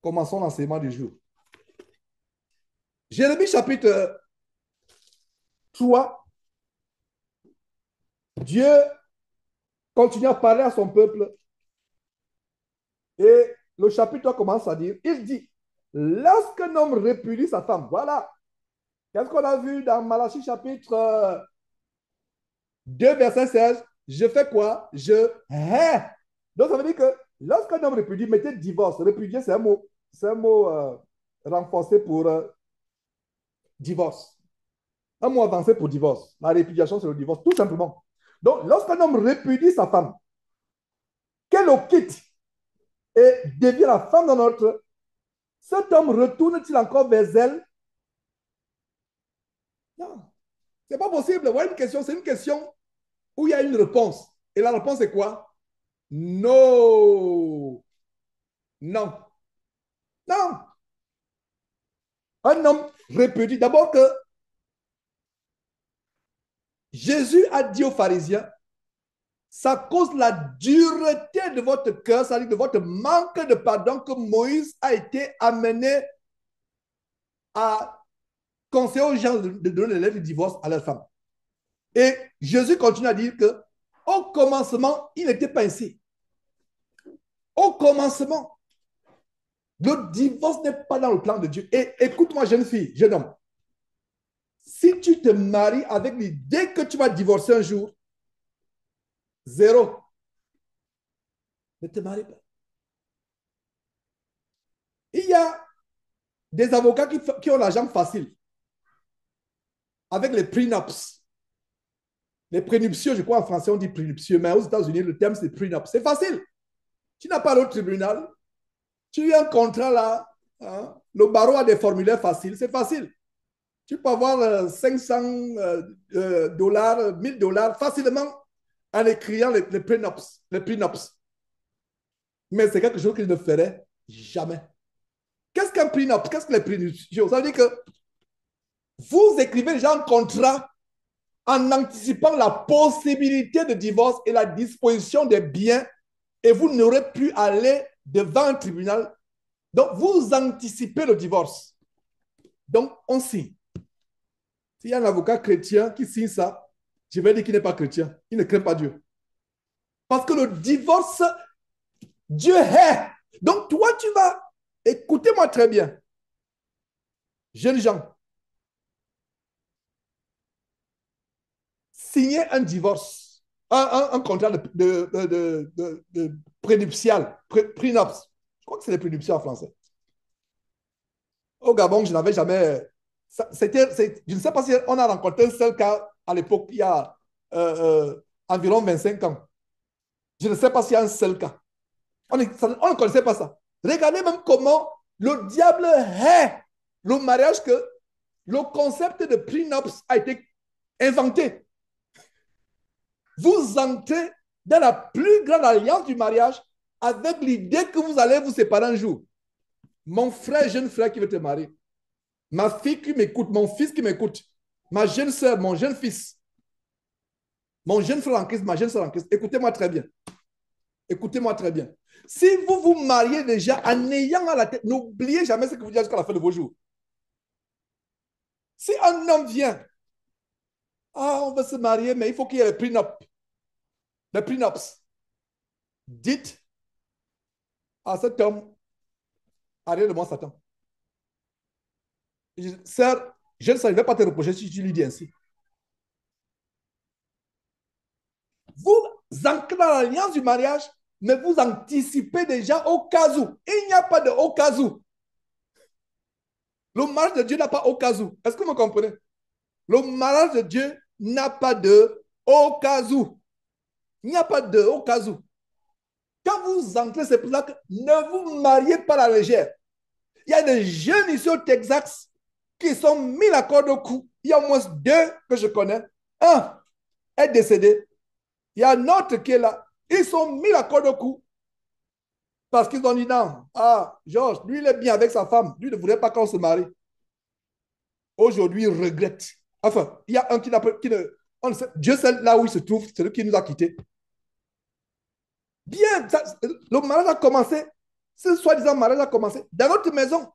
Commençons l'enseignement du jour. Jérémie chapitre 3. Dieu continue à parler à son peuple et le chapitre 3 commence à dire, il dit, lorsqu'un homme répudie sa femme, voilà, qu'est-ce qu'on a vu dans Malachie chapitre 2, verset 16? Je fais quoi? Je hais. Donc ça veut dire que lorsqu'un homme répudie, mettez divorce. Répudier, c'est un mot renforcé pour divorce. Un mot avancé pour divorce. La répudiation, c'est le divorce, tout simplement. Donc, lorsqu'un homme répudie sa femme, qu'elle le quitte et devient la femme d'un autre, cet homme retourne-t-il encore vers elle? Non, c'est pas possible. Voilà une question, c'est une question où il y a une réponse. Et la réponse est quoi? Non. Non. Non. Un homme répudie. D'abord que Jésus a dit aux pharisiens, ça cause la dureté de votre cœur, c'est-à-dire de votre manque de pardon que Moïse a été amené à conseiller aux gens de donner les lettres de divorce à leur femme. Et Jésus continue à dire que au commencement, il n'était pas ainsi. Au commencement, le divorce n'est pas dans le plan de Dieu. Et écoute-moi, jeune fille, jeune homme, si tu te maries avec l'idée que tu vas divorcer un jour, zéro. Ne te marie pas. Il y a des avocats qui ont l'argent facile avec les prenups. Les prénuptiaux, je crois en français on dit prénuptieux, mais aux États-Unis, le terme c'est prenup. C'est facile. Tu n'as pas le tribunal, tu as un contrat là, hein, le barreau a des formulaires faciles, c'est facile. Tu peux avoir 500 dollars, 1000 dollars facilement en écrivant les prenups, les prenups. Mais c'est quelque chose qu'il ne ferait jamais. Qu'est-ce qu'un prenup? Qu'est-ce que les prénuptiaux? Ça veut dire que vous écrivez déjà un contrat en anticipant la possibilité de divorce et la disposition des biens et vous n'aurez plus à aller devant un tribunal. Donc, vous anticipez le divorce. Donc, on signe. S'il y a un avocat chrétien qui signe ça, je vais dire qu'il n'est pas chrétien. Il ne craint pas Dieu. Parce que le divorce, Dieu hait. Donc, toi, tu vas, écoutez-moi très bien, jeunes gens, signer un divorce, un contrat de prénuptial, prénups. Je crois que c'est les prénuptiaux en français. Au Gabon, je n'avais jamais. Je ne sais pas si on a rencontré un seul cas à l'époque, il y a environ 25 ans. Je ne sais pas s'il y a un seul cas. On ne connaissait pas ça. Regardez même comment le diable hait le mariage, que le concept de prenups a été inventé. Vous entrez dans la plus grande alliance du mariage avec l'idée que vous allez vous séparer un jour. Mon frère, jeune frère qui veut te marier, ma fille qui m'écoute, mon fils qui m'écoute, ma jeune soeur, mon jeune fils, mon jeune frère en Christ, ma jeune soeur en Christ, écoutez-moi très bien. Écoutez-moi très bien. Si vous vous mariez déjà en ayant à la tête, n'oubliez jamais ce que vous dites jusqu'à la fin de vos jours. Si un homme vient, ah, on va se marier, mais il faut qu'il y ait les prenups. Les prenups. Dites à cet homme, arrière de moi, Satan. Sœur, je ne vais pas te reprocher si tu lui dis ainsi. Vous ancrez dans l'alliance du mariage, mais vous anticipez déjà au cas où. Il n'y a pas de au cas où. Le mariage de Dieu n'a pas au cas où. Est-ce que vous me comprenez? Le mariage de Dieu n'a pas de au cas où. Il n'y a pas de au cas où. Quand vous entrez, c'est pour ça que ne vous mariez pas à la légère. Il y a des jeunes ici au Texas qui sont mis la corde au cou. Il y a au moins deux que je connais. Un est décédé. Il y a un autre qui est là. Ils sont mis la corde au cou parce qu'ils ont dit non. Ah, Georges, lui, il est bien avec sa femme. Lui ne voulait pas qu'on se marie. Aujourd'hui, il regrette. Enfin, il y a un qui ne. On sait, Dieu sait là où il se trouve, c'est lui qui nous a quittés. Bien, ça, le mariage a commencé Ce soi-disant mariage a commencé dans notre maison.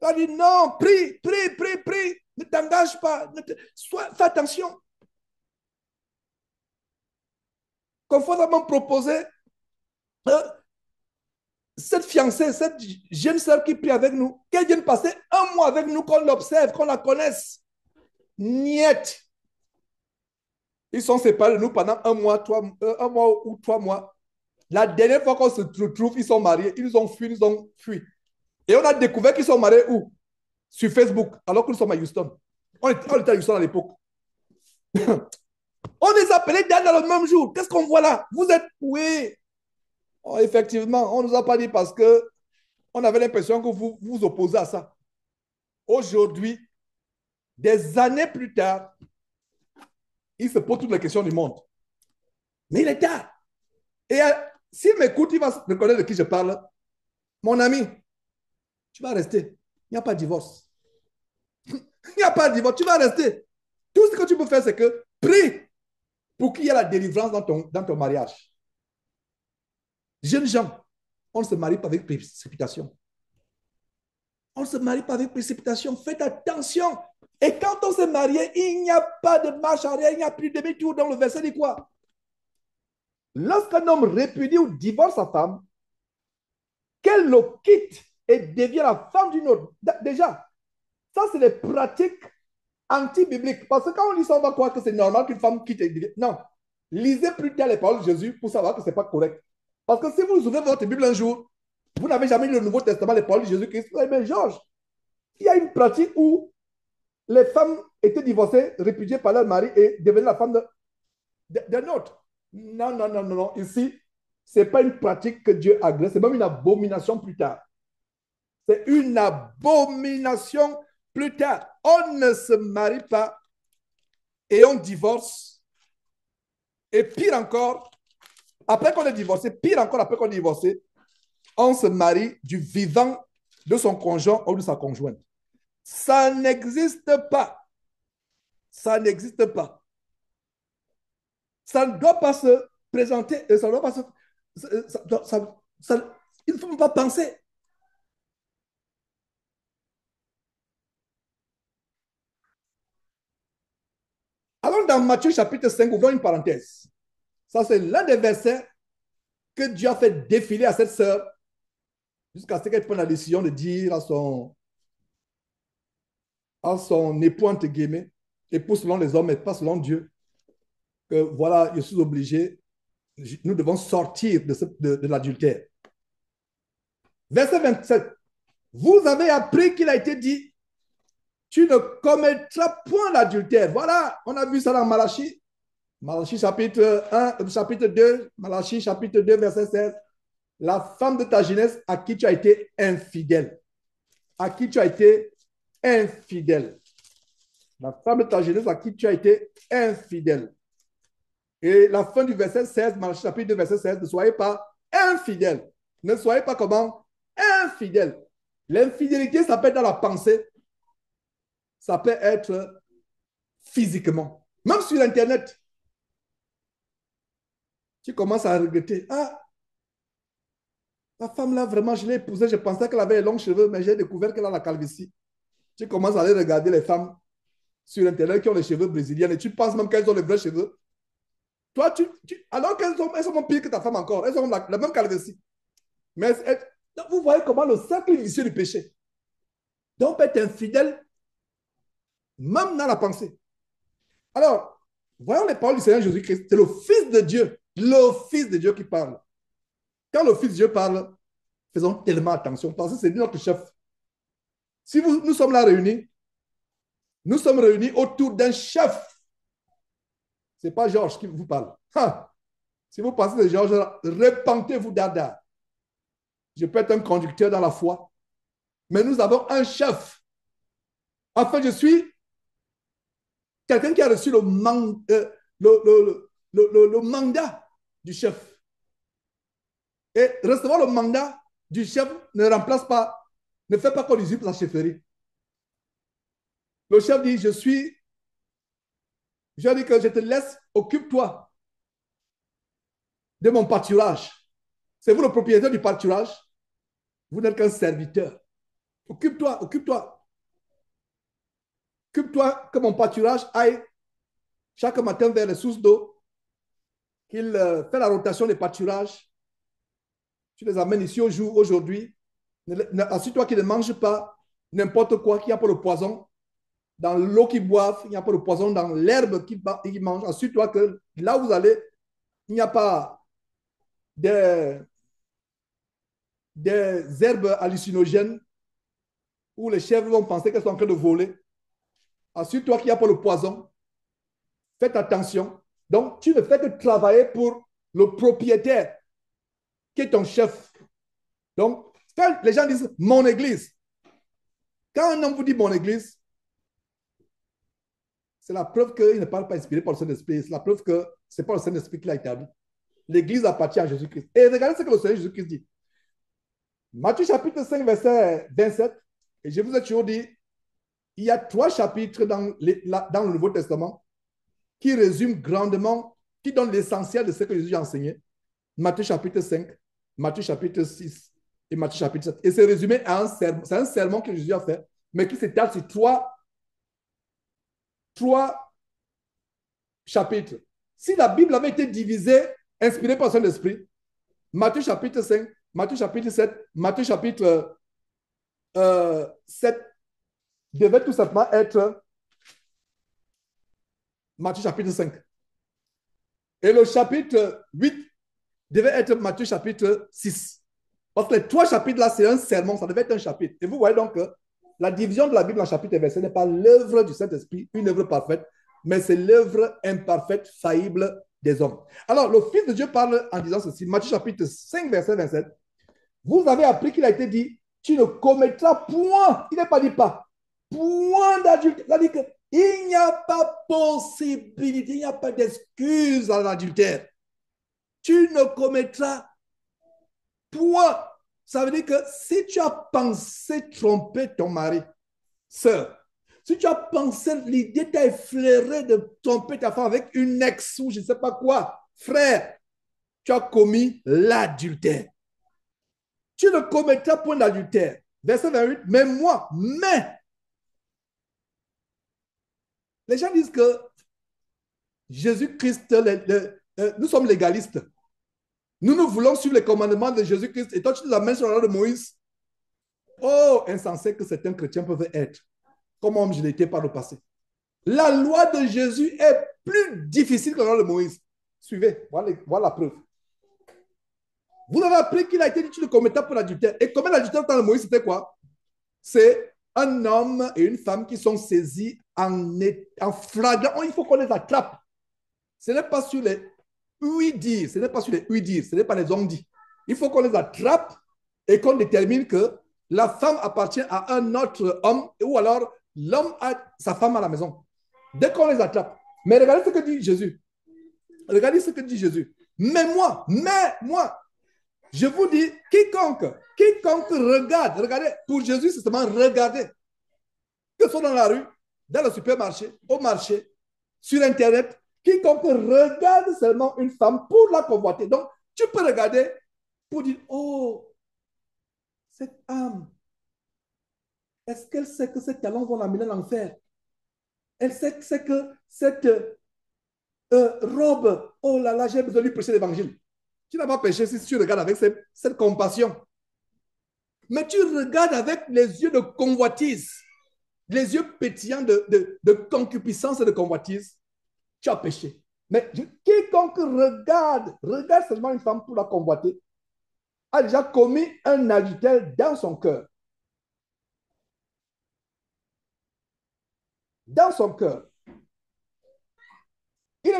On a dit non, prie, prie, prie, prie. Ne t'engage pas. Fais attention. Conformément proposé, euh, cette fiancée, cette jeune sœur qui prie avec nous, qu'elle vienne passer un mois avec nous, qu'on l'observe, qu'on la connaisse. Niet. Ils sont séparés de nous pendant un mois ou 3 mois. La dernière fois qu'on se retrouve, ils sont mariés, ils ont fui. Et on a découvert qu'ils sont mariés où? Sur Facebook, alors que nous sommes à Houston. On était à Houston à l'époque. On les appelait dans le même jour. Qu'est-ce qu'on voit là? Vous êtes, oui. Oh, effectivement, on ne nous a pas dit parce que on avait l'impression que vous vous opposez à ça. Aujourd'hui, des années plus tard, il se pose toutes les questions du monde. Mais il est tard. Et s'il m'écoute, il va reconnaître de qui je parle. Mon ami, tu vas rester. Il n'y a pas de divorce. Il n'y a pas de divorce. Tu vas rester. Tout ce que tu peux faire, c'est que prie pour qu'il y ait la délivrance dans ton mariage. Jeunes gens, on ne se marie pas avec précipitation. On ne se marie pas avec précipitation. Faites attention. Et quand on s'est marié, il n'y a pas de marche arrière, il n'y a plus de demi-tour. Dans le verset dit quoi? Lorsqu'un homme répudie ou divorce sa femme, qu'elle le quitte et devient la femme d'une autre. Déjà, ça, c'est des pratiques anti-bibliques. Parce que quand on lit ça, on va croire que c'est normal qu'une femme quitte et devient. Non. Lisez plus tard les paroles de Jésus pour savoir que ce n'est pas correct. Parce que si vous ouvrez votre Bible un jour, vous n'avez jamais lu le Nouveau Testament, les paroles de Jésus-Christ. Mais Georges, il y a une pratique où les femmes étaient divorcées, répudiées par leur mari et devenaient la femme d'un autre. Non, non, non, non, non. Ici, ce n'est pas une pratique que Dieu agrée, c'est même une abomination plus tard. C'est une abomination plus tard. On ne se marie pas et on divorce. Et pire encore, après qu'on est divorcé, pire encore après qu'on est divorcé, on se marie du vivant de son conjoint ou de sa conjointe. Ça n'existe pas. Ça n'existe pas. Ça ne doit pas se présenter, ça ne doit pas se... il ne faut pas penser. Allons dans Matthieu chapitre 5, ouvrons une parenthèse. Ça, c'est l'un des versets que Dieu a fait défiler à cette sœur jusqu'à ce qu'elle prenne la décision de dire à son époux, entre guillemets, époux selon les hommes et pas selon Dieu, que voilà, je suis obligé, nous devons sortir de l'adultère. Verset 27. Vous avez appris qu'il a été dit, tu ne commettras point l'adultère. Voilà, on a vu ça dans Malachie. Malachie chapitre 1, chapitre 2, Malachie chapitre 2, verset 16. La femme de ta jeunesse à qui tu as été infidèle. À qui tu as été infidèle. La femme de ta jeunesse à qui tu as été infidèle. Et la fin du verset 16, Malachie chapitre 2, verset 16, ne soyez pas infidèles. Ne soyez pas comment? Infidèles. L'infidélité, ça peut être dans la pensée. Ça peut être physiquement. Même sur Internet. Tu commences à regretter. Ah, la femme là, vraiment, je l'ai épousée. Je pensais qu'elle avait les longs cheveux, mais j'ai découvert qu'elle a la calvitie. Tu commences à aller regarder les femmes sur Internet qui ont les cheveux brésiliens et tu penses même qu'elles ont les vrais cheveux. Toi, alors qu'elles sont pires que ta femme encore. Elles ont la même calvitie. Mais vous voyez comment le cercle vicieux du péché. Donc, on peut être infidèle même dans la pensée. Alors, voyons les paroles du Seigneur Jésus-Christ. C'est le Fils de Dieu. Le Fils de Dieu qui parle. Quand le Fils de Dieu parle, faisons tellement attention parce que c'est notre chef. Si nous sommes là réunis, nous sommes réunis autour d'un chef. Ce n'est pas Georges qui vous parle. Ha! Si vous pensez de Georges, repentez-vous d'Ada. Je peux être un conducteur dans la foi, mais nous avons un chef. Enfin, je suis quelqu'un qui a reçu le mandat du chef. Et recevoir le mandat du chef ne remplace pas, ne fait pas qu'on usurpe sa chefferie. Le chef dit, je dis que je te laisse, occupe-toi de mon pâturage. C'est vous le propriétaire du pâturage. Vous n'êtes qu'un serviteur. Occupe-toi, occupe-toi. Occupe-toi que mon pâturage aille chaque matin vers les sources d'eau, qu'il fait la rotation des pâturages. Tu les amènes ici aujourd'hui. Assure-toi qu'ils ne mangent pas n'importe quoi, qu'il n'y a pas de poison dans l'eau qu'ils boivent, il n'y a pas de poison dans l'herbe qu'ils mangent. Assure-toi que là où vous allez, il n'y a pas des, des herbes hallucinogènes où les chèvres vont penser qu'elles sont en train de voler. Assure-toi qu'il n'y a pas de poison. Faites attention. Donc, tu ne fais que travailler pour le propriétaire qui est ton chef. Donc, quand les gens disent mon église, quand un homme vous dit mon église, c'est la preuve qu'il ne parle pas inspiré par le Saint-Esprit. C'est la preuve que ce n'est pas le Saint-Esprit qui l'a établi. L'église appartient à Jésus-Christ. Et regardez ce que le Seigneur Jésus-Christ dit. Matthieu chapitre 5, verset 27. Et je vous ai toujours dit, il y a 3 chapitres dans le Nouveau Testament qui résument grandement, qui donnent l'essentiel de ce que Jésus a enseigné. Matthieu chapitre 5, Matthieu chapitre 6 et Matthieu chapitre 7. Et c'est résumé à un sermon. C'est un sermon que Jésus a fait, mais qui s'étale sur trois chapitres. Si la Bible avait été divisée, inspirée par le Saint-Esprit, Matthieu chapitre 5, Matthieu chapitre 7, Matthieu chapitre 7 devait tout simplement être Matthieu chapitre 5. Et le chapitre 8 devait être Matthieu chapitre 6. Parce que les 3 chapitres-là, c'est un sermon, ça devait être un chapitre. Et vous voyez donc que la division de la Bible en chapitres et versets n'est pas l'œuvre du Saint-Esprit, une œuvre parfaite, mais c'est l'œuvre imparfaite, faillible des hommes. Alors, le Fils de Dieu parle en disant ceci, Matthieu chapitre 5, verset 27. Vous avez appris qu'il a été dit, tu ne commettras point, il n'est pas dit pas, point d'adultère. C'est-à-dire qu'il n'y a pas possibilité, il n'y a pas d'excuse à l'adultère. Tu ne commettras point. Ça veut dire que si tu as pensé tromper ton mari, sœur, si tu as pensé, l'idée t'a effleuré de tromper ta femme avec une ex ou je ne sais pas quoi, frère, tu as commis l'adultère. Tu ne commettras point d'adultère. Verset 28, mais les gens disent que Jésus-Christ, nous sommes légalistes. Nous voulons suivre les commandements de Jésus-Christ et toi tu nous amènes sur la loi de Moïse. Oh, insensé que certains chrétiens peuvent être, comme homme je l'étais par le passé. La loi de Jésus est plus difficile que la loi de Moïse. Suivez, voilà la preuve. Vous avez appris qu'il a été dit tu ne commettras pas l'adultère. Et commettre l'adultère dans le Moïse, c'était quoi? C'est un homme et une femme qui sont saisis en flagrant. Il faut qu'on les attrape. Ce n'est pas sur les oui-dire, ce n'est pas sur les oui-dire, ce n'est pas les on-dit. Il faut qu'on les attrape et qu'on détermine que la femme appartient à un autre homme ou alors l'homme a sa femme à la maison. Dès qu'on les attrape. Mais regardez ce que dit Jésus. Regardez ce que dit Jésus. Mais moi, je vous dis, quiconque regarde, regardez, pour Jésus, c'est seulement regarder. Que ce soit dans la rue, dans le supermarché, au marché, sur Internet, quiconque regarde seulement une femme pour la convoiter. Donc, tu peux regarder pour dire, oh, cette âme, est-ce qu'elle sait que ses talents vont l'amener à l'enfer? Elle sait que cette robe, oh là là, j'ai besoin de lui prêcher l'évangile. Tu n'as pas péché si tu regardes avec cette compassion. Mais tu regardes avec les yeux de convoitise, les yeux pétillants de concupiscence et de convoitise, tu as péché. Mais quiconque regarde seulement une femme pour la convoiter, a déjà commis un adultère dans son cœur. Dans son cœur. Il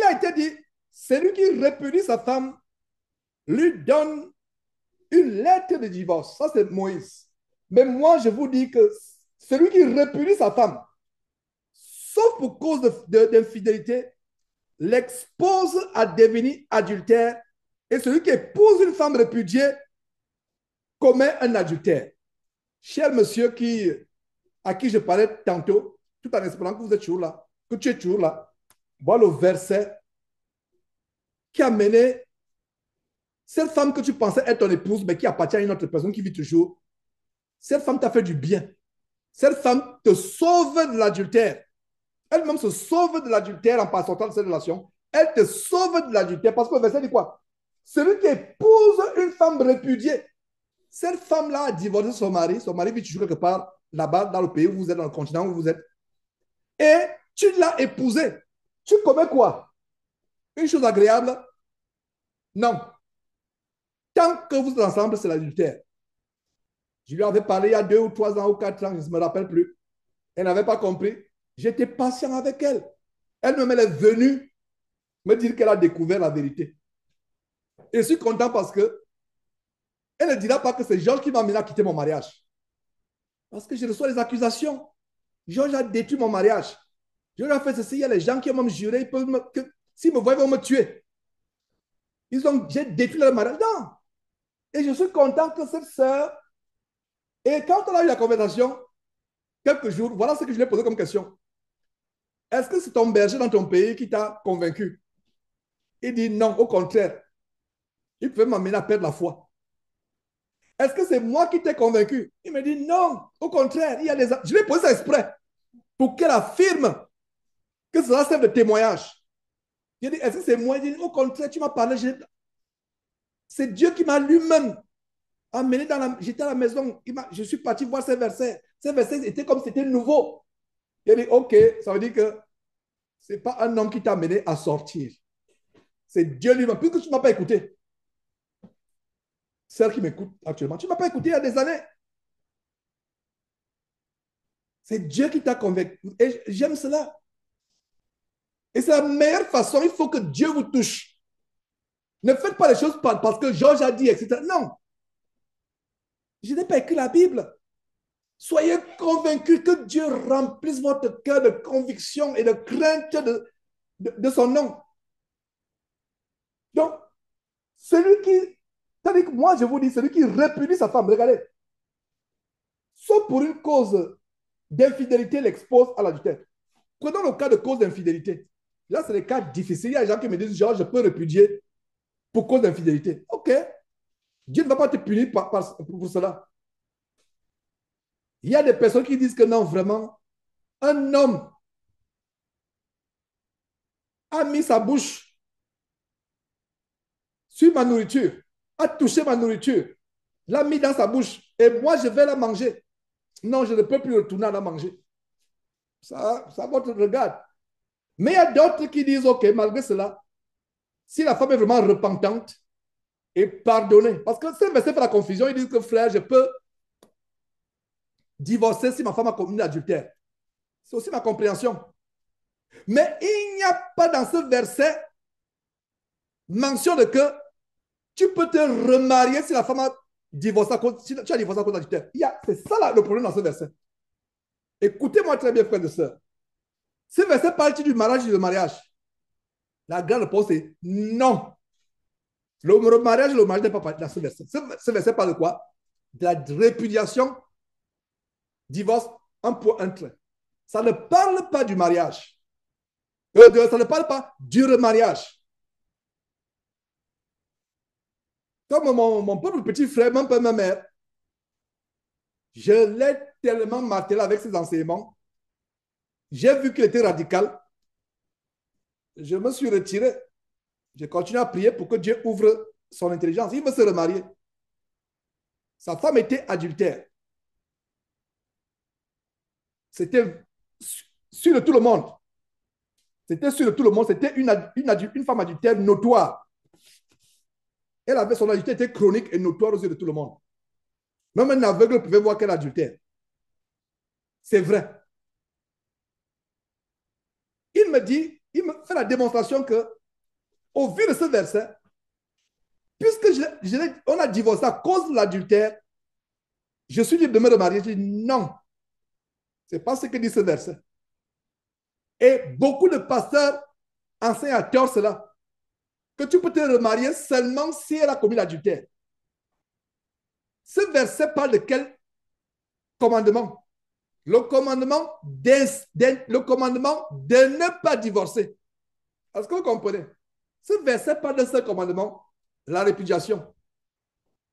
a été dit, celui qui répudie sa femme lui donne une lettre de divorce. Ça, c'est Moïse. Mais moi, je vous dis que celui qui répudie sa femme, sauf pour cause d'infidélité, l'expose à devenir adultère. Et celui qui épouse une femme répudiée commet un adultère. Cher monsieur à qui je parlais tantôt, tout en espérant que vous êtes toujours là, que tu es toujours là, voilà le verset qui a mené Cette femme que tu pensais être ton épouse, mais qui appartient à une autre personne qui vit toujours, cette femme t'a fait du bien. Cette femme te sauve de l'adultère. Elle-même se sauve de l'adultère en partant de cette relation. Elle te sauve de l'adultère parce que le verset dit quoi? Celui qui épouse une femme répudiée. Cette femme-là a divorcé son mari vit toujours quelque part là-bas dans le pays où vous êtes, dans le continent où vous êtes. Et tu l'as épousée. Tu commets quoi? Une chose agréable? Non. Tant que vous êtes ensemble, c'est l'adultère. Je lui avais parlé il y a 2 ou 3 ans ou 4 ans, je ne me rappelle plus. Elle n'avait pas compris. J'étais patient avec elle. Elle-même, elle est venue me dire qu'elle a découvert la vérité. Et je suis content parce que elle ne dira pas que c'est Georges qui m'a amené à quitter mon mariage. Parce que je reçois des accusations. Georges a détruit mon mariage. Georges a fait ceci. Il y a les gens qui ont même juré que s'ils me voient, ils vont me tuer. J'ai détruit leur mariage. Non. Et je suis content que cette sœur. Et quand on a eu la conversation, quelques jours, voilà ce que je lui ai posé comme question. Est-ce que c'est ton berger dans ton pays qui t'a convaincu? Il dit non, au contraire. Il pouvait m'amener à perdre la foi. Est-ce que c'est moi qui t'ai convaincu? Il me dit non, au contraire. Je lui ai posé ça exprès pour qu'elle affirme que cela serve de témoignage. Il dit, est-ce que c'est moi? Il dit, au contraire, tu m'as parlé. C'est Dieu qui m'a lui-même amené dans la... J'étais à la maison, je suis parti voir ces versets. Ces versets étaient comme si c'était nouveau. Il dit, ok, ça veut dire que ce n'est pas un homme qui t'a amené à sortir. C'est Dieu lui-même. Puisque tu ne m'as pas écouté. Celle qui m'écoute actuellement, tu ne m'as pas écouté il y a des années. C'est Dieu qui t'a convaincu. Et j'aime cela. Et c'est la meilleure façon. Il faut que Dieu vous touche. Ne faites pas les choses parce que Georges a dit, etc. Non. Je n'ai pas écrit la Bible. Soyez convaincus que Dieu remplisse votre cœur de conviction et de crainte de son nom. Donc, celui qui, c'est-à-dire que moi je vous dis, celui qui répudie sa femme, regardez, sauf pour une cause d'infidélité, l'expose à l'adultère. Prenons le cas de cause d'infidélité. Là, c'est les cas difficiles. Il y a des gens qui me disent, genre, je peux répudier pour cause d'infidélité. OK. Dieu ne va pas te punir pour cela. Il y a des personnes qui disent que non, vraiment, un homme a mis sa bouche sur ma nourriture, a touché ma nourriture, l'a mis dans sa bouche et moi, je vais la manger. Non, je ne peux plus retourner à la manger. Ça votre regard. Mais il y a d'autres qui disent, OK, malgré cela, si la femme est vraiment repentante et pardonnée, parce que c'est verset fait la confusion, ils disent que frère, je peux divorcer si ma femme a commis l'adultère. C'est aussi ma compréhension. Mais il n'y a pas dans ce verset mention de que tu peux te remarier si la femme a divorcé si tu as divorcé à cause d'adultère. C'est ça là, le problème dans ce verset. Écoutez-moi très bien, frères et sœurs. Ce verset parle-t-il du mariage et du mariage? La grande réponse est non. Le mariage et le mariage n'est pas dans ce verset. Ce verset parle de quoi? De la répudiation, divorce, un point, un trait. Ça ne parle pas du mariage. Ça ne parle pas du remariage. Comme mon pauvre petit frère, mon père, ma mère, je l'ai tellement martelé avec ses enseignements. J'ai vu qu'il était radical. Je me suis retiré. J'ai continué à prier pour que Dieu ouvre son intelligence. Il veut se remarier. Sa femme était adultère. C'était sur de tout le monde. C'était sur de tout le monde. C'était une femme adultère notoire. Elle avait son adultère était chronique et notoire aux yeux de tout le monde. Même un aveugle pouvait voir qu'elle adultère. C'est vrai. Il me dit, il me fait la démonstration que, au vu de ce verset, puisque on a divorcé à cause de l'adultère, je suis libre de me remarier. Je dis non. Ce n'est pas ce que dit ce verset. Et beaucoup de pasteurs enseignent à tort cela. Que tu peux te remarier seulement si elle a commis l'adultère. Ce verset parle de quel commandement? Le commandement de ne pas divorcer. Est-ce que vous comprenez? Ce verset parle de ce commandement la répudiation.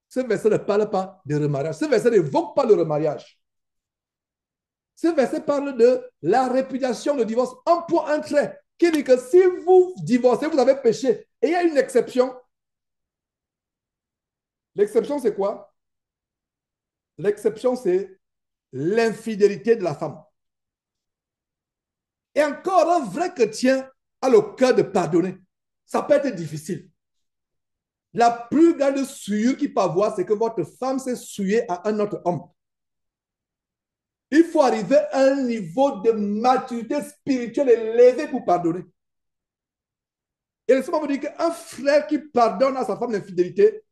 Ce verset ne parle pas de remariage. Ce verset n'évoque pas le remariage. Ce verset parle de la répudiation, le divorce. Un point, un trait, qui dit que si vous divorcez, vous avez péché. Et il y a une exception. L'exception, c'est quoi? L'exception, c'est l'infidélité de la femme. Et encore, un vrai chrétien a le cœur de pardonner. Ça peut être difficile. La plus grande souillure qu'il peut avoir, c'est que votre femme s'est souillée à un autre homme. Il faut arriver à un niveau de maturité spirituelle élevé pour pardonner. Et laissez-moi vous dire qu'un frère qui pardonne à sa femme d'infidélité,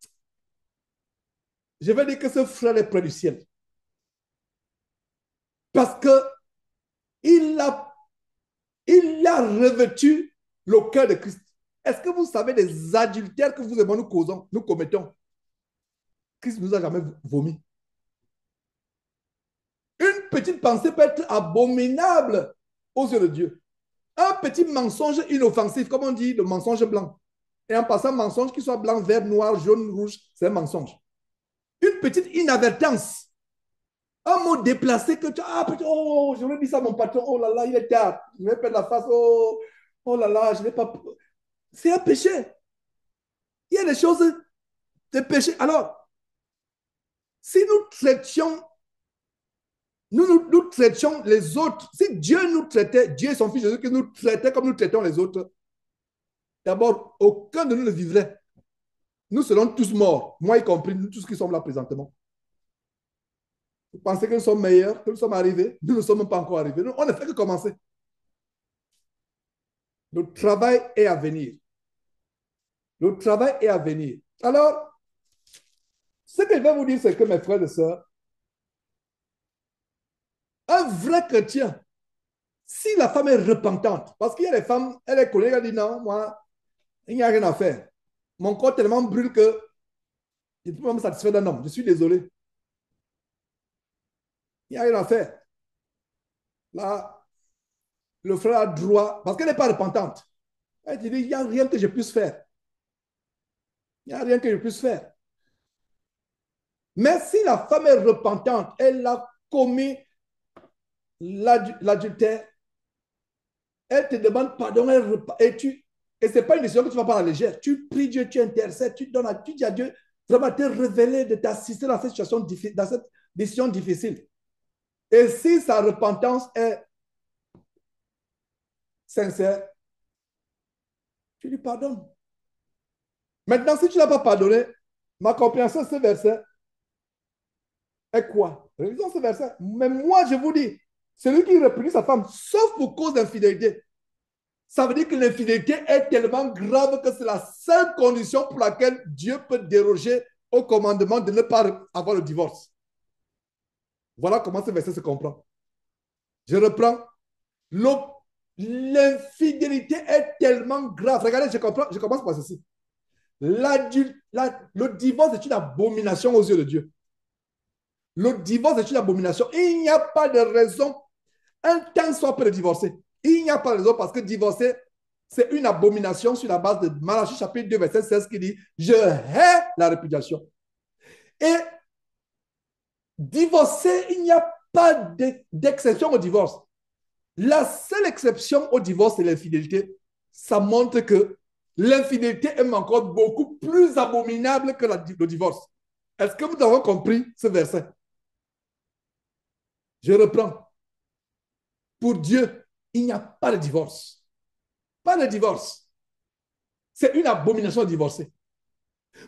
je vais dire que ce frère est près du ciel. Parce qu'il a, il a revêtu le cœur de Christ. Est-ce que vous savez des adultères que vous et moi nous causons, nous commettons? Christ ne nous a jamais vomi. Une petite pensée peut être abominable aux yeux de Dieu. Un petit mensonge inoffensif, comme on dit, le mensonge blanc. Et en passant, mensonge qui soit blanc, vert, noir, jaune, rouge, c'est un mensonge. Une petite inadvertance, un mot déplacé que tu as, ah, oh, je vais dire ça à mon patron, oh là là, il est tard, je vais perdre la face, oh, oh là là, je n'ai pas. C'est un péché. Il y a des choses, des péchés. Alors, si nous traitions les autres, si Dieu nous traitait, Dieu et son Fils Jésus qui nous traitait comme nous traitons les autres, d'abord, aucun de nous ne vivrait. Nous serons tous morts, moi y compris, nous tous qui sommes là présentement. Vous pensez que nous sommes meilleurs, que nous sommes arrivés? Nous ne sommes pas encore arrivés. Nous, on ne fait que commencer. Le travail est à venir. Le travail est à venir. Alors, ce que je vais vous dire, c'est que mes frères et sœurs, un vrai chrétien, si la femme est repentante, parce qu'il y a des femmes, elle est collègue, elle dit non, moi, il n'y a rien à faire. Mon corps tellement brûle que je ne peux pas me satisfaire d'un homme. Je suis désolé. Il n'y a rien à faire. Là, le frère a droit, parce qu'elle n'est pas repentante. Elle dit, il n'y a rien que je puisse faire. Il n'y a rien que je puisse faire. Mais si la femme est repentante, elle a commis l'adultère, elle te demande pardon, et ce n'est pas une décision que tu vas pas à la légère. Tu pries Dieu, tu intercèdes, tu donnes tu dis à Dieu vraiment te révéler, de t'assister dans cette situation, dans cette décision difficile. Et si sa repentance est sincère, tu lui pardonnes. Maintenant, si tu ne l'as pas pardonné, ma compréhension de ce verset est quoi? Révisons ce verset. Mais moi, je vous dis, celui qui répudie sa femme, sauf pour cause d'infidélité, ça veut dire que l'infidélité est tellement grave que c'est la seule condition pour laquelle Dieu peut déroger au commandement de ne pas avoir le divorce. Voilà comment ce verset se comprend. Je reprends. L'infidélité est tellement grave. Regardez, je commence par ceci. Le divorce est une abomination aux yeux de Dieu. Le divorce est une abomination. Il n'y a pas de raison, un temps soit peu de divorcer. Il n'y a pas de raison parce que divorcer, c'est une abomination sur la base de Malachie chapitre 2, verset 16 qui dit « Je hais la répudiation ». Et divorcer, il n'y a pas d'exception au divorce. La seule exception au divorce, c'est l'infidélité. Ça montre que l'infidélité est encore beaucoup plus abominable que le divorce. Est-ce que vous avez compris ce verset? Je reprends. Pour Dieu, il n'y a pas de divorce. Pas de divorce. C'est une abomination de divorcer.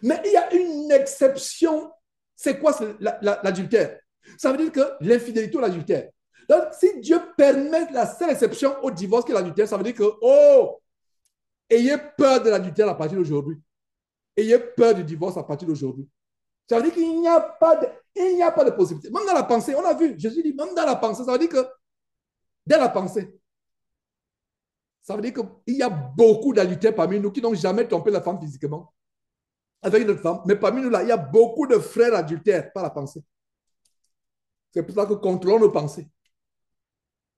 Mais il y a une exception. C'est quoi l'adultère? Ça veut dire que l'infidélité ou l'adultère. Donc, si Dieu permet la seule exception au divorce qui est l'adultère, ça veut dire que, oh, ayez peur de l'adultère à partir d'aujourd'hui. Ayez peur du divorce à partir d'aujourd'hui. Ça veut dire qu'il n'y a pas de possibilité. Même dans la pensée, on a vu, Jésus dit, même dans la pensée, ça veut dire que, dès la pensée, ça veut dire qu'il y a beaucoup d'adultères parmi nous qui n'ont jamais trompé la femme physiquement avec une autre femme. Mais parmi nous, là, il y a beaucoup de frères adultères par la pensée. C'est pour ça que contrôlons nos pensées.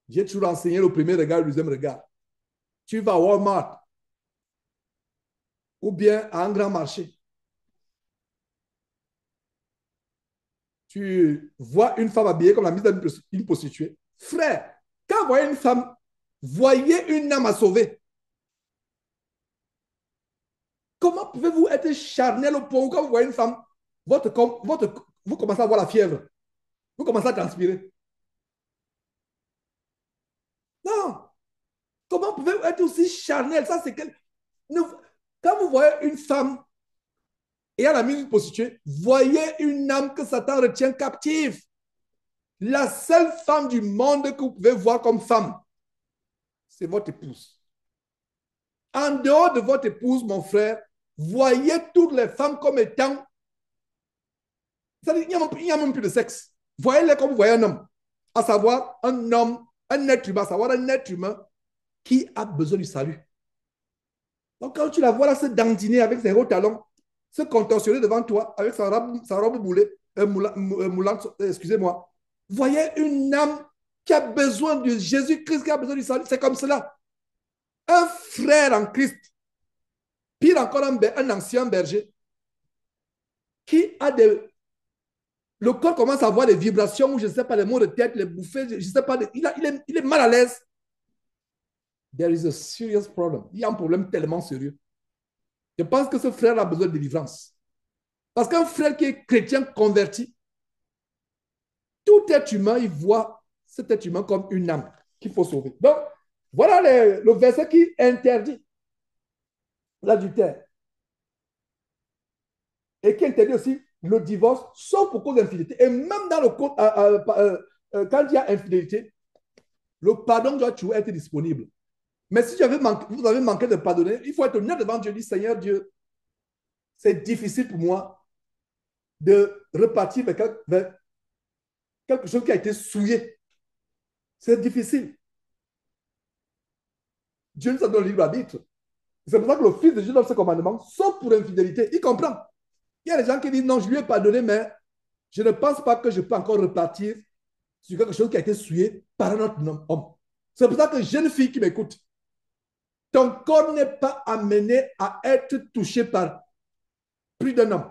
J'ai toujours enseigné le premier regard et le deuxième regard. Tu vas à Walmart ou bien à un grand marché. tu vois une femme habillée comme la mise d'une prostituée. Frère, quand vous voyez une femme, voyez une âme à sauver. Comment pouvez-vous être charnel au point où quand vous voyez une femme, vous commencez à avoir la fièvre, vous commencez à transpirer? Non. Comment pouvez-vous être aussi charnel? Ça, c'est quel... Quand vous voyez une femme et à la mise d'une prostituée, voyez une âme que Satan retient captive. La seule femme du monde que vous pouvez voir comme femme, c'est votre épouse. En dehors de votre épouse, mon frère, voyez toutes les femmes comme étant... Il n'y a même plus de sexe. Voyez-les comme vous voyez un homme. À savoir un homme, un être humain, à savoir un être humain qui a besoin du salut. Donc quand tu la vois là se dandiner avec ses hauts talons, se contorsionner devant toi avec sa robe moulante, excusez-moi, voyez une âme qui a besoin de Jésus-Christ, qui a besoin du salut. C'est comme cela. Un frère en Christ, pire encore un ancien berger, qui a des... Le corps commence à avoir des vibrations, ou je ne sais pas, les maux de tête, les bouffées, je ne sais pas, il est mal à l'aise. There is a serious problem. Il y a un problème tellement sérieux. Je pense que ce frère a besoin de délivrance. Parce qu'un frère qui est chrétien converti, tout être humain, il voit cet être humain comme une âme qu'il faut sauver. Donc, voilà le verset qui interdit l'adultère et qui interdit aussi le divorce, sauf pour cause d'infidélité. Et même dans le code, quand il y a infidélité, le pardon doit toujours être disponible. Mais si vous avez manqué de pardonner, il faut être honnête devant Dieu, dire Seigneur Dieu, c'est difficile pour moi de repartir vers quelque chose qui a été souillé. C'est difficile. Dieu nous a donné le libre arbitre. C'est pour ça que le Fils de Dieu donne ce commandement, sauf pour infidélité. Il comprend. Il y a des gens qui disent non, je lui ai pardonné, mais je ne pense pas que je peux encore repartir sur quelque chose qui a été souillé par un autre homme. C'est pour ça que jeune fille qui m'écoute, ton corps n'est pas amené à être touché par plus d'un homme.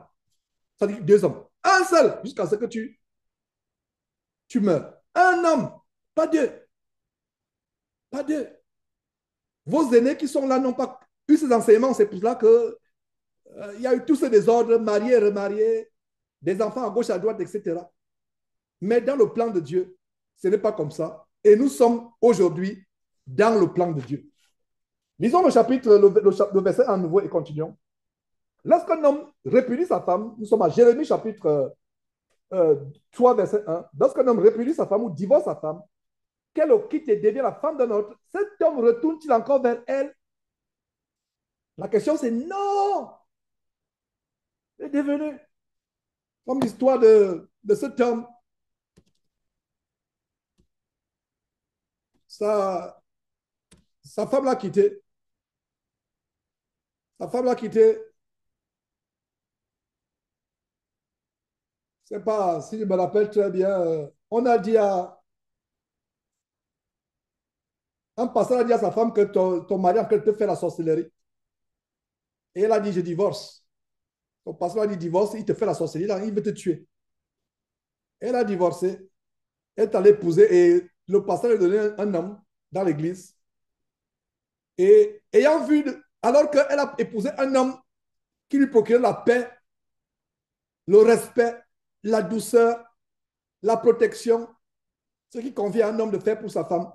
Ça dit deux hommes. Un seul, jusqu'à ce que tu meurs. Un homme, pas deux. Pas deux. Vos aînés qui sont là n'ont pas eu ces enseignements. C'est pour cela que il y a eu tous ces désordres, mariés, remariés, des enfants à gauche, à droite, etc. Mais dans le plan de Dieu, ce n'est pas comme ça. Et nous sommes aujourd'hui dans le plan de Dieu. Lisons le chapitre, le verset à nouveau et continuons. Lorsqu'un homme répudie sa femme, nous sommes à Jérémie chapitre 3, verset 1. Lorsqu'un homme répudie sa femme ou divorce sa femme, qu'elle le quitte et devient la femme d'un autre, cet homme retourne-t-il encore vers elle? La question c'est non. Il est devenu comme l'histoire de cet homme. Sa femme l'a quitté. Sa femme l'a quitté. Je ne sais pas si je me rappelle très bien. On a dit un pasteur a dit à sa femme que ton mari en train de te fait la sorcellerie. Et elle a dit, je divorce. Ton pasteur a dit, divorce, il te fait la sorcellerie, il veut te tuer. Elle a divorcé. Elle est allée épouser et le pasteur lui a donné un homme dans l'église. Et ayant vu, alors qu'elle a épousé un homme qui lui procurait la paix, le respect, la douceur, la protection, ce qui convient à un homme de faire pour sa femme.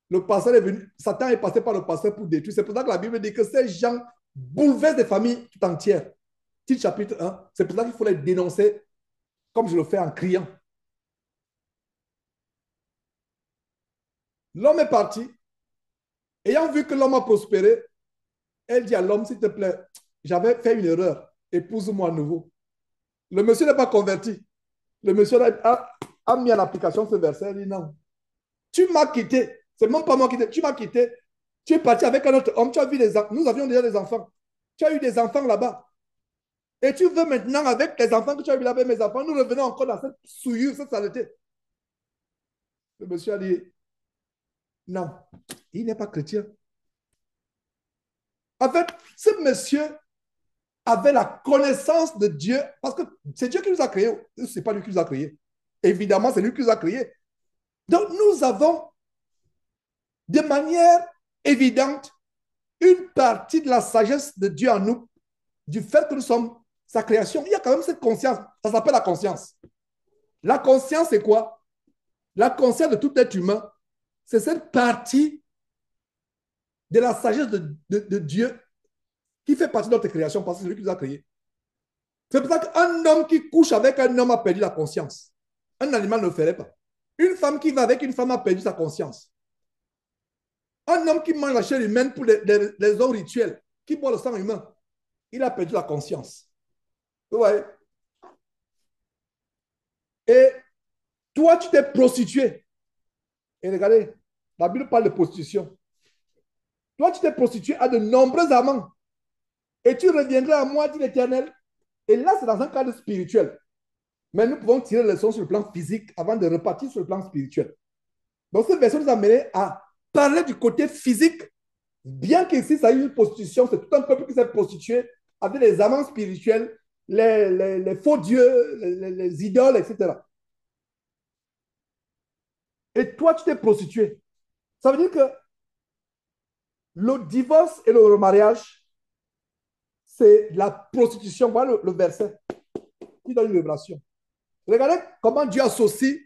Le pasteur est venu, Satan est passé par le pasteur pour détruire. C'est pour ça que la Bible dit que ces gens bouleversent des familles tout entières. Titre chapitre 1. C'est pour ça qu'il faut les dénoncer comme je le fais en criant. L'homme est parti. Ayant vu que l'homme a prospéré, elle dit à l'homme, s'il te plaît, j'avais fait une erreur. Épouse-moi à nouveau. Le monsieur n'est pas converti. Le monsieur a mis en application ce verset. Il dit non. Tu m'as quitté. C'est même pas moi qui t'ai. Tu m'as quitté. Tu es parti avec un autre homme. Tu as vu nous avions déjà des enfants. Tu as eu des enfants là-bas. Et tu veux maintenant, avec les enfants que tu as eu là-bas, mes enfants, nous revenons encore dans cette souillure, cette saleté. Le monsieur a dit non. Il n'est pas chrétien. En fait, ce monsieur avaient la connaissance de Dieu, parce que c'est Dieu qui nous a créés, ce n'est pas lui qui nous a créés. Évidemment, c'est lui qui nous a créés. Donc, nous avons de manière évidente une partie de la sagesse de Dieu en nous, du fait que nous sommes sa création. Il y a quand même cette conscience. Ça s'appelle la conscience. La conscience, c'est quoi? La conscience de tout être humain, c'est cette partie de la sagesse de Dieu qui fait partie de notre création parce que c'est lui qui nous a créés. C'est pour ça qu'un homme qui couche avec un homme a perdu la conscience. Un animal ne le ferait pas. Une femme qui va avec une femme a perdu sa conscience. Un homme qui mange la chair humaine pour les hommes rituels, qui boit le sang humain, il a perdu la conscience. Vous voyez? Et toi, tu t'es prostitué. Et regardez, la Bible parle de prostitution. Toi, tu t'es prostitué à de nombreux amants. Et tu reviendras à moi, dit l'Éternel. Et là, c'est dans un cadre spirituel. Mais nous pouvons tirer les leçons sur le plan physique avant de repartir sur le plan spirituel. Donc, cette version nous a mené à parler du côté physique, bien qu'ici, ça ait une prostitution, c'est tout un peuple qui s'est prostitué avec les amants spirituels, les faux dieux, les idoles, etc. Et toi, tu t'es prostitué. Ça veut dire que le divorce et le remariage, c'est la prostitution. Voilà le verset qui donne une révélation. Regardez comment Dieu associe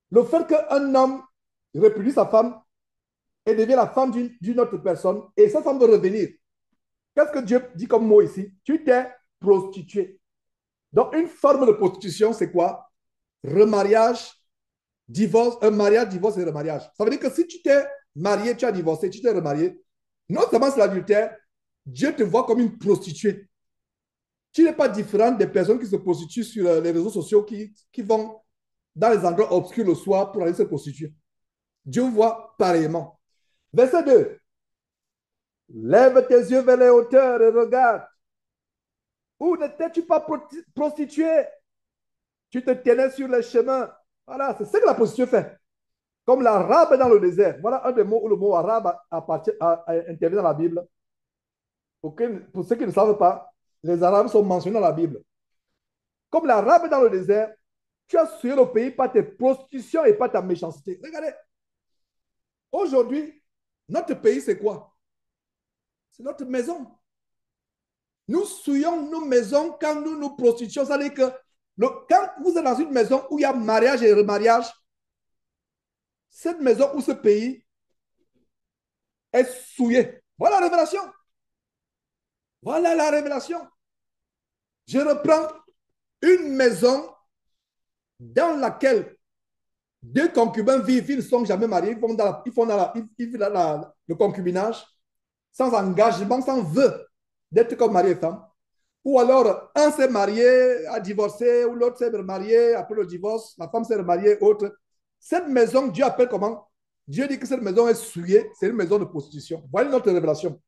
le fait qu'un homme répudie sa femme et devient la femme d'une autre personne, et sa femme veut revenir. Qu'est-ce que Dieu dit comme mot ici? Tu t'es prostitué. Donc, une forme de prostitution, c'est quoi? Remariage, divorce, un mariage, divorce et remariage. Ça veut dire que si tu t'es marié, tu as divorcé, tu t'es remarié, non seulement c'est l'adultère, Dieu te voit comme une prostituée. Tu n'es pas différente des personnes qui se prostituent sur les réseaux sociaux, qui vont dans les endroits obscurs le soir pour aller se prostituer. Dieu voit pareillement. Verset 2. Lève tes yeux vers les hauteurs et regarde. Où n'étais-tu pas prostitué? Tu te tenais sur les chemins. Voilà, c'est ce que la prostituée fait. Comme l'arabe dans le désert. Voilà un des mots où le mot arabe intervient dans la Bible. Pour ceux qui ne savent pas, les arabes sont mentionnés dans la Bible. Comme l'arabe dans le désert, tu as souillé le pays par tes prostitutions et par ta méchanceté. Regardez, aujourd'hui, notre pays, c'est quoi? C'est notre maison. Nous souillons nos maisons quand nous nous prostituons. C'est-à-dire que quand vous êtes dans une maison où il y a mariage et remariage, cette maison ou ce pays est souillé. Voilà la révélation. Voilà la révélation. Je reprends une maison dans laquelle deux concubins vivent, ils ne sont jamais mariés, ils font le concubinage sans engagement, sans vœu d'être comme mari et femme. Ou alors, un s'est marié, a divorcé, ou l'autre s'est remarié après le divorce, la femme s'est remariée, autre. Cette maison, Dieu appelle comment? Dieu dit que cette maison est souillée, c'est une maison de prostitution. Voilà notre révélation.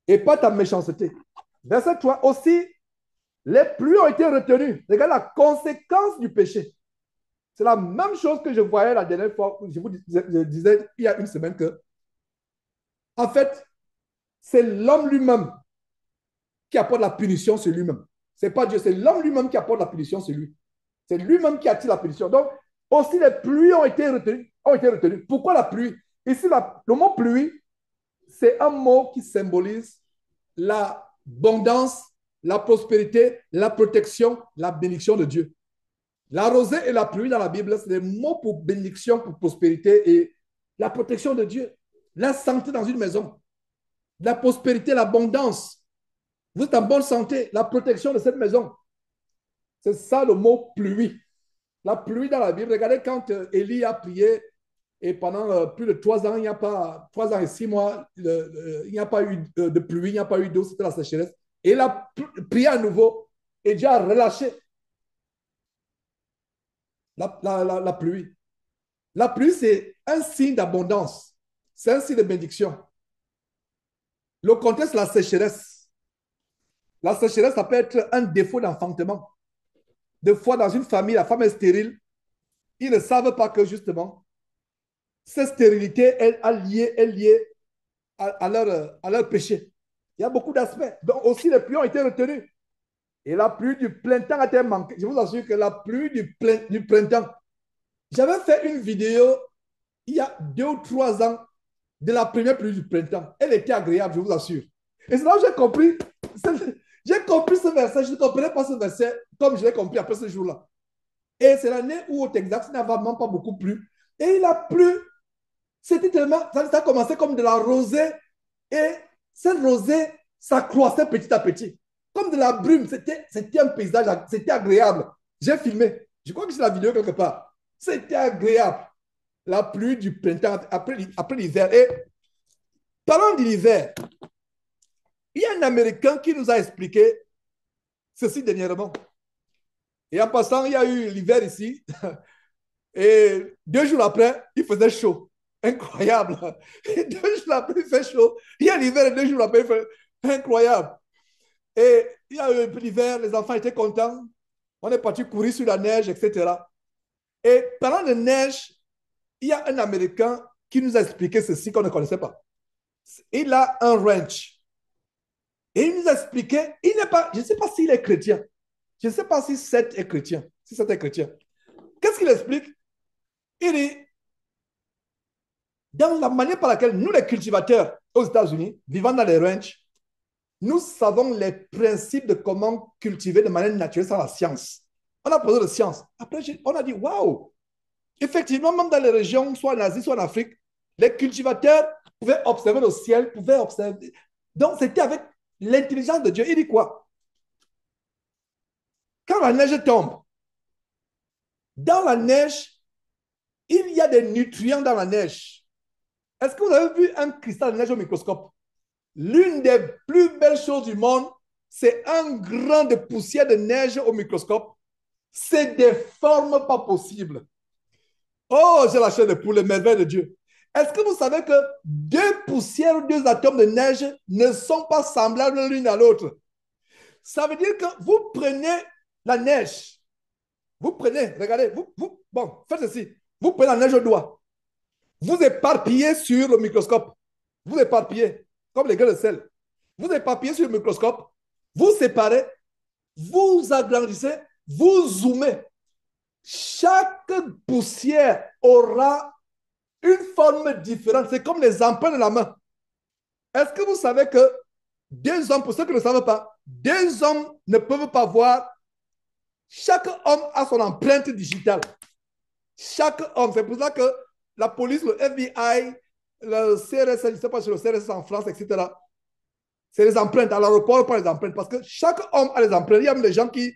Et pas ta méchanceté. Verset 3, aussi, les pluies ont été retenues. Regarde la conséquence du péché. C'est la même chose que je voyais la dernière fois, je disais il y a une semaine que, en fait, c'est l'homme lui-même qui apporte la punition sur lui-même. Ce n'est pas Dieu, c'est l'homme lui-même qui apporte la punition sur lui. C'est lui-même qui attire la punition. Donc, aussi les pluies ont été retenues. Pourquoi la pluie? Ici, le mot pluie, c'est un mot qui symbolise l'abondance, la prospérité, la protection, la bénédiction de Dieu. La rosée et la pluie dans la Bible, c'est des mots pour bénédiction, pour prospérité et la protection de Dieu. La santé dans une maison, la prospérité, l'abondance. Vous êtes en bonne santé, la protection de cette maison. C'est ça le mot pluie. La pluie dans la Bible, regardez quand Élie a prié et pendant plus de 3 ans, il n'y a pas, 3 ans et 6 mois, il n'y a pas eu de pluie, il n'y a pas eu d'eau, c'était la sécheresse. Et il a prié à nouveau et Dieu a relâché la pluie. La pluie, c'est un signe d'abondance, c'est un signe de bénédiction. Le contexte, la sécheresse. La sécheresse, ça peut être un défaut d'enfantement. Des fois, dans une famille, la femme est stérile. Ils ne savent pas que, justement, cette stérilité est liée à leur péché. Il y a beaucoup d'aspects. Donc aussi, les pluies ont été retenues. Et la pluie du printemps a été manquée. Je vous assure que la pluie du printemps. J'avais fait une vidéo il y a 2 ou 3 ans de la première pluie du printemps. Elle était agréable, je vous assure. Et c'est là où j'ai compris ce verset. Je ne comprenais pas ce verset comme je l'ai compris après ce jour-là. Et c'est l'année où au Texas, il n'a vraiment pas beaucoup plu. Et il a plu. C'était tellement. Ça a commencé comme de la rosée. Et cette rosée s'accroissait petit à petit. Comme de la brume. C'était un paysage. C'était agréable. J'ai filmé. Je crois que c'est la vidéo quelque part. C'était agréable. La pluie du printemps après l'hiver. Et parlant de l'hiver, il y a un Américain qui nous a expliqué ceci dernièrement. Et en passant, il y a eu l'hiver ici. Et 2 jours après, il faisait chaud. Incroyable. Et 2 jours après, il fait chaud. Il y a l'hiver et 2 jours après, il fait incroyable. Et il y a eu l'hiver, les enfants étaient contents. On est parti courir sur la neige, etc. Et parlant de neige, il y a un Américain qui nous a expliqué ceci qu'on ne connaissait pas. Il a un ranch. Et il nous a expliqué, il n'est pas, je ne sais pas s'il est chrétien. Je ne sais pas si Seth est chrétien. Si Seth est chrétien. Qu'est-ce qu'il explique? Il dit, dans la manière par laquelle nous, les cultivateurs aux États-Unis, vivant dans les ranchs, nous savons les principes de comment cultiver de manière naturelle sans la science. On a posé de science. Après, on a dit, waouh, effectivement, même dans les régions, soit en Asie, soit en Afrique, les cultivateurs pouvaient observer le ciel, pouvaient observer. Donc, c'était avec l'intelligence de Dieu. Il dit quoi? Quand la neige tombe, dans la neige, il y a des nutriments dans la neige. Est-ce que vous avez vu un cristal de neige au microscope? L'une des plus belles choses du monde, c'est un grain de poussière de neige au microscope. C'est des formes pas possibles. Oh, j'ai la chair de poule, les merveilles de Dieu. Est-ce que vous savez que 2 poussières ou 2 atomes de neige ne sont pas semblables l'une à l'autre? Ça veut dire que vous prenez la neige, vous prenez, regardez, bon, faites ceci. Vous prenez la neige au doigt, vous éparpillez sur le microscope, vous éparpillez, comme les grains de sel. Vous éparpillez sur le microscope, vous séparez, vous agrandissez, vous zoomez. Chaque poussière aura une forme différente. C'est comme les empreintes de la main. Est-ce que vous savez que 2 hommes, pour ceux qui ne le savent pas, 2 hommes ne peuvent pas voir. Chaque homme a son empreinte digitale. Chaque homme. C'est pour ça que la police, le FBI, le CRS, je ne sais pas si le CRS en France, etc., c'est les empreintes. À l'aéroport, on prend les empreintes. Parce que chaque homme a les empreintes. Il y a même des gens qui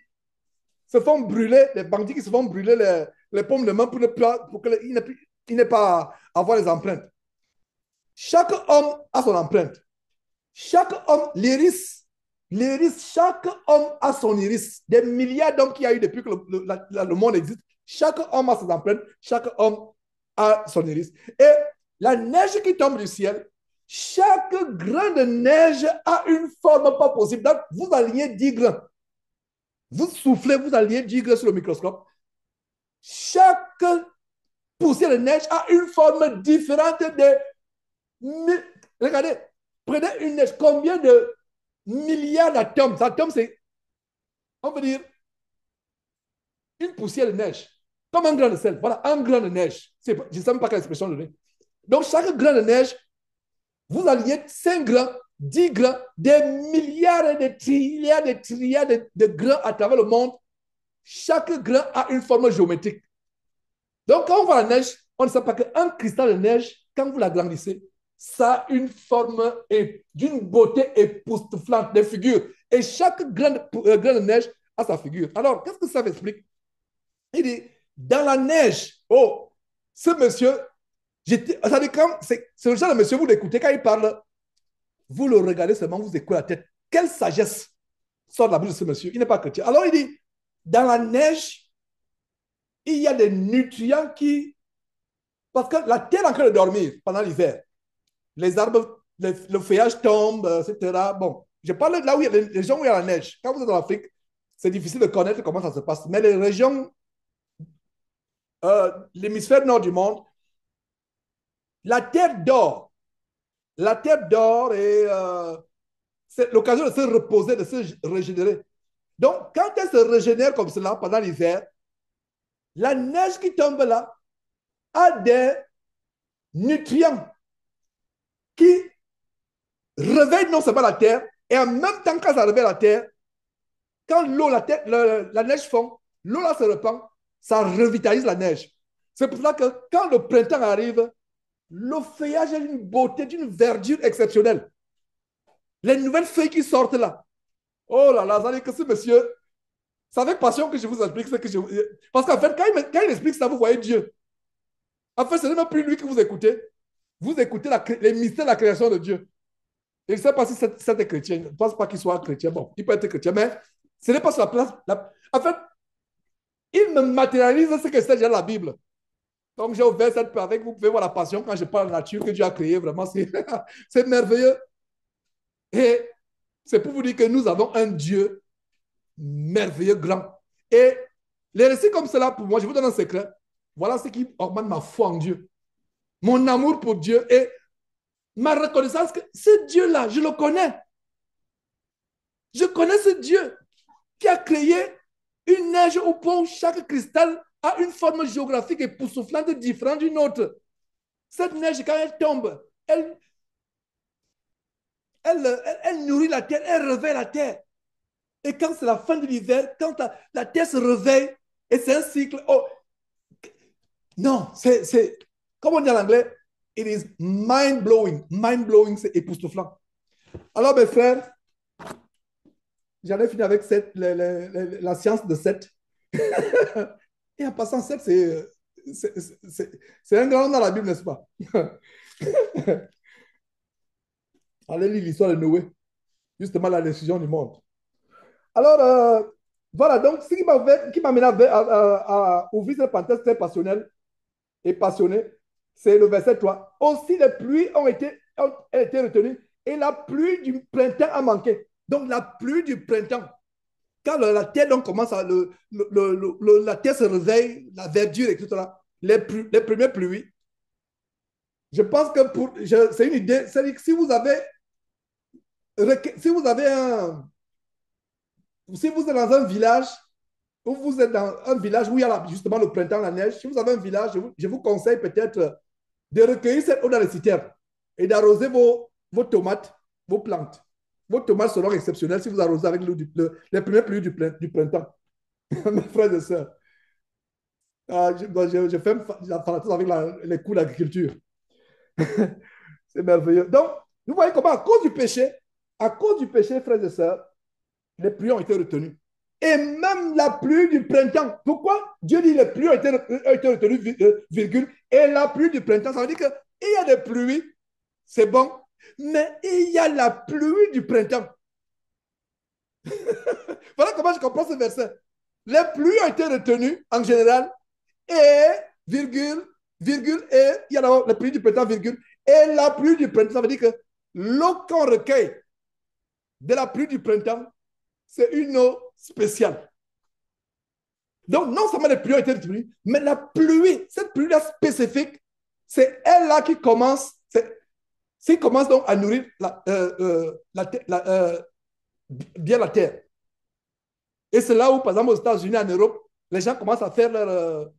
se font brûler, les bandits qui se font brûler les paumes de main pour qu'il n'ait pas à avoir les empreintes. Chaque homme a son empreinte. Chaque homme, l'iris, chaque homme a son iris. Des milliards d'hommes qu'il y a eu depuis que le monde existe. Chaque homme a ses empreintes. Chaque homme a son iris. Et la neige qui tombe du ciel, chaque grain de neige a une forme pas possible. Donc, vous alignez 10 grains. Vous soufflez, vous alignez 10 grains sur le microscope. Chaque poussière de neige a une forme différente de... Regardez, prenez une neige. Combien de milliards d'atomes? Atomes, c'est, on peut dire, une poussière de neige. Comme un grain de sel. Voilà, un grain de neige. Je ne sais même pas quelle expression donner. Donc, chaque grain de neige, vous alignez 5 grains, 10 grains, des milliards et des trilliards de grains à travers le monde. Chaque grain a une forme géométrique. Donc, quand on voit la neige, on ne sait pas qu'un cristal de neige, quand vous l'agrandissez, ça a une forme d'une beauté époustouflante des figures. Et chaque grain de neige a sa figure. Alors, qu'est-ce que ça m'explique? Il dit, dans la neige, oh, ce monsieur, ça dit quand, c'est le genre de monsieur, vous l'écoutez, quand il parle, vous le regardez seulement, vous écoutez la tête. Quelle sagesse sort de la bouche de ce monsieur? Il n'est pas chrétien. Alors, il dit, dans la neige, il y a des nutriments qui... Parce que la terre est en train de dormir pendant l'hiver. Les arbres, le feuillage tombe, etc. Bon, je parle de là où il y a les régions où il y a la neige. Quand vous êtes en Afrique, c'est difficile de connaître comment ça se passe. Mais les régions, l'hémisphère nord du monde, la terre dort. La terre dort et c'est l'occasion de se reposer, de se régénérer. Donc, quand elle se régénère comme cela pendant l'hiver, la neige qui tombe là a des nutriments qui réveillent non seulement la terre, et en même temps, quand ça réveille la terre, quand l'eau, la neige fond, l'eau là se répand, ça revitalise la neige. C'est pour ça que quand le printemps arrive, le feuillage a une beauté, d'une verdure exceptionnelle. Les nouvelles feuilles qui sortent là. Oh là là, ça veut dire que ce monsieur, c'est avec passion que je vous explique ce que je... Parce qu'en fait, quand il explique ça, vous voyez Dieu. En fait, ce n'est même plus lui que vous écoutez. Vous écoutez les mystères de la création de Dieu. Je ne sais pas si c'est chrétien. Je ne pense pas qu'il soit chrétien. Bon, il peut être chrétien, mais ce n'est pas sur la place. En fait, il me matérialise ce que c'est déjà la Bible. Donc, j'ai ouvert cette page avec vous. Vous pouvez voir la passion quand je parle de la nature que Dieu a créée. Vraiment, c'est merveilleux. Et c'est pour vous dire que nous avons un Dieu merveilleux, grand. Et les récits comme cela, pour moi, je vous donne un secret. Voilà ce qui augmente ma foi en Dieu. Mon amour pour Dieu et ma reconnaissance que ce Dieu-là, je le connais. Je connais ce Dieu qui a créé une neige au pont. Chaque cristal a une forme géographique époustouflante différente d'une autre. Cette neige, quand elle tombe, elle nourrit la terre, elle réveille la terre. Et quand c'est la fin de l'hiver, quand la terre se réveille, et c'est un cycle. Oh, non, comme on dit en anglais, it is mind-blowing. Mind-blowing, c'est époustouflant. Alors, mes frères, j'en ai fini avec la science de 7. Et en passant, 7, c'est un grand nom dans la Bible, n'est-ce pas? Allez lire l'histoire de Noé, justement la décision du monde. Alors, voilà, donc ce qui m'a mené à ouvrir cette parenthèse très passionnelle et passionnée, c'est le verset 3. Aussi les pluies ont été retenues et la pluie du printemps a manqué. Donc la pluie du printemps, quand la terre donc commence à la terre se réveille, la verdure, etc. Les premières pluies, je pense que c'est une idée, c'est-à-dire que si vous avez si vous êtes dans un village, ou vous êtes dans un village où il y a justement le printemps, la neige, si vous avez un village, je vous conseille peut-être de recueillir cette eau dans les citernes et d'arroser vos tomates, vos plantes. Vos tomates seront exceptionnelles si vous arrosez avec les premières pluies du printemps. Mes frères et sœurs, je fais la parenthèse avec les cours d'agriculture. C'est merveilleux. Donc, vous voyez comment, à cause du péché, frères et sœurs, les pluies ont été retenues. Et même la pluie du printemps. Pourquoi Dieu dit les pluies ont été retenues, virgule, et la pluie du printemps, ça veut dire qu'il y a des pluies, c'est bon, mais il y a la pluie du printemps. Voilà comment je comprends ce verset. Les pluies ont été retenues en général, et virgule, virgule, et il y a la pluie du printemps, virgule, et la pluie du printemps, ça veut dire que l'eau qu'on recueille de la pluie du printemps, c'est une eau spéciale. Donc, non seulement les pluies ont été retenues, mais la pluie, cette pluie-là spécifique, c'est elle-là qui commence donc à nourrir bien la terre. Et c'est là où, par exemple, aux États-Unis, en Europe, les gens commencent à faire leur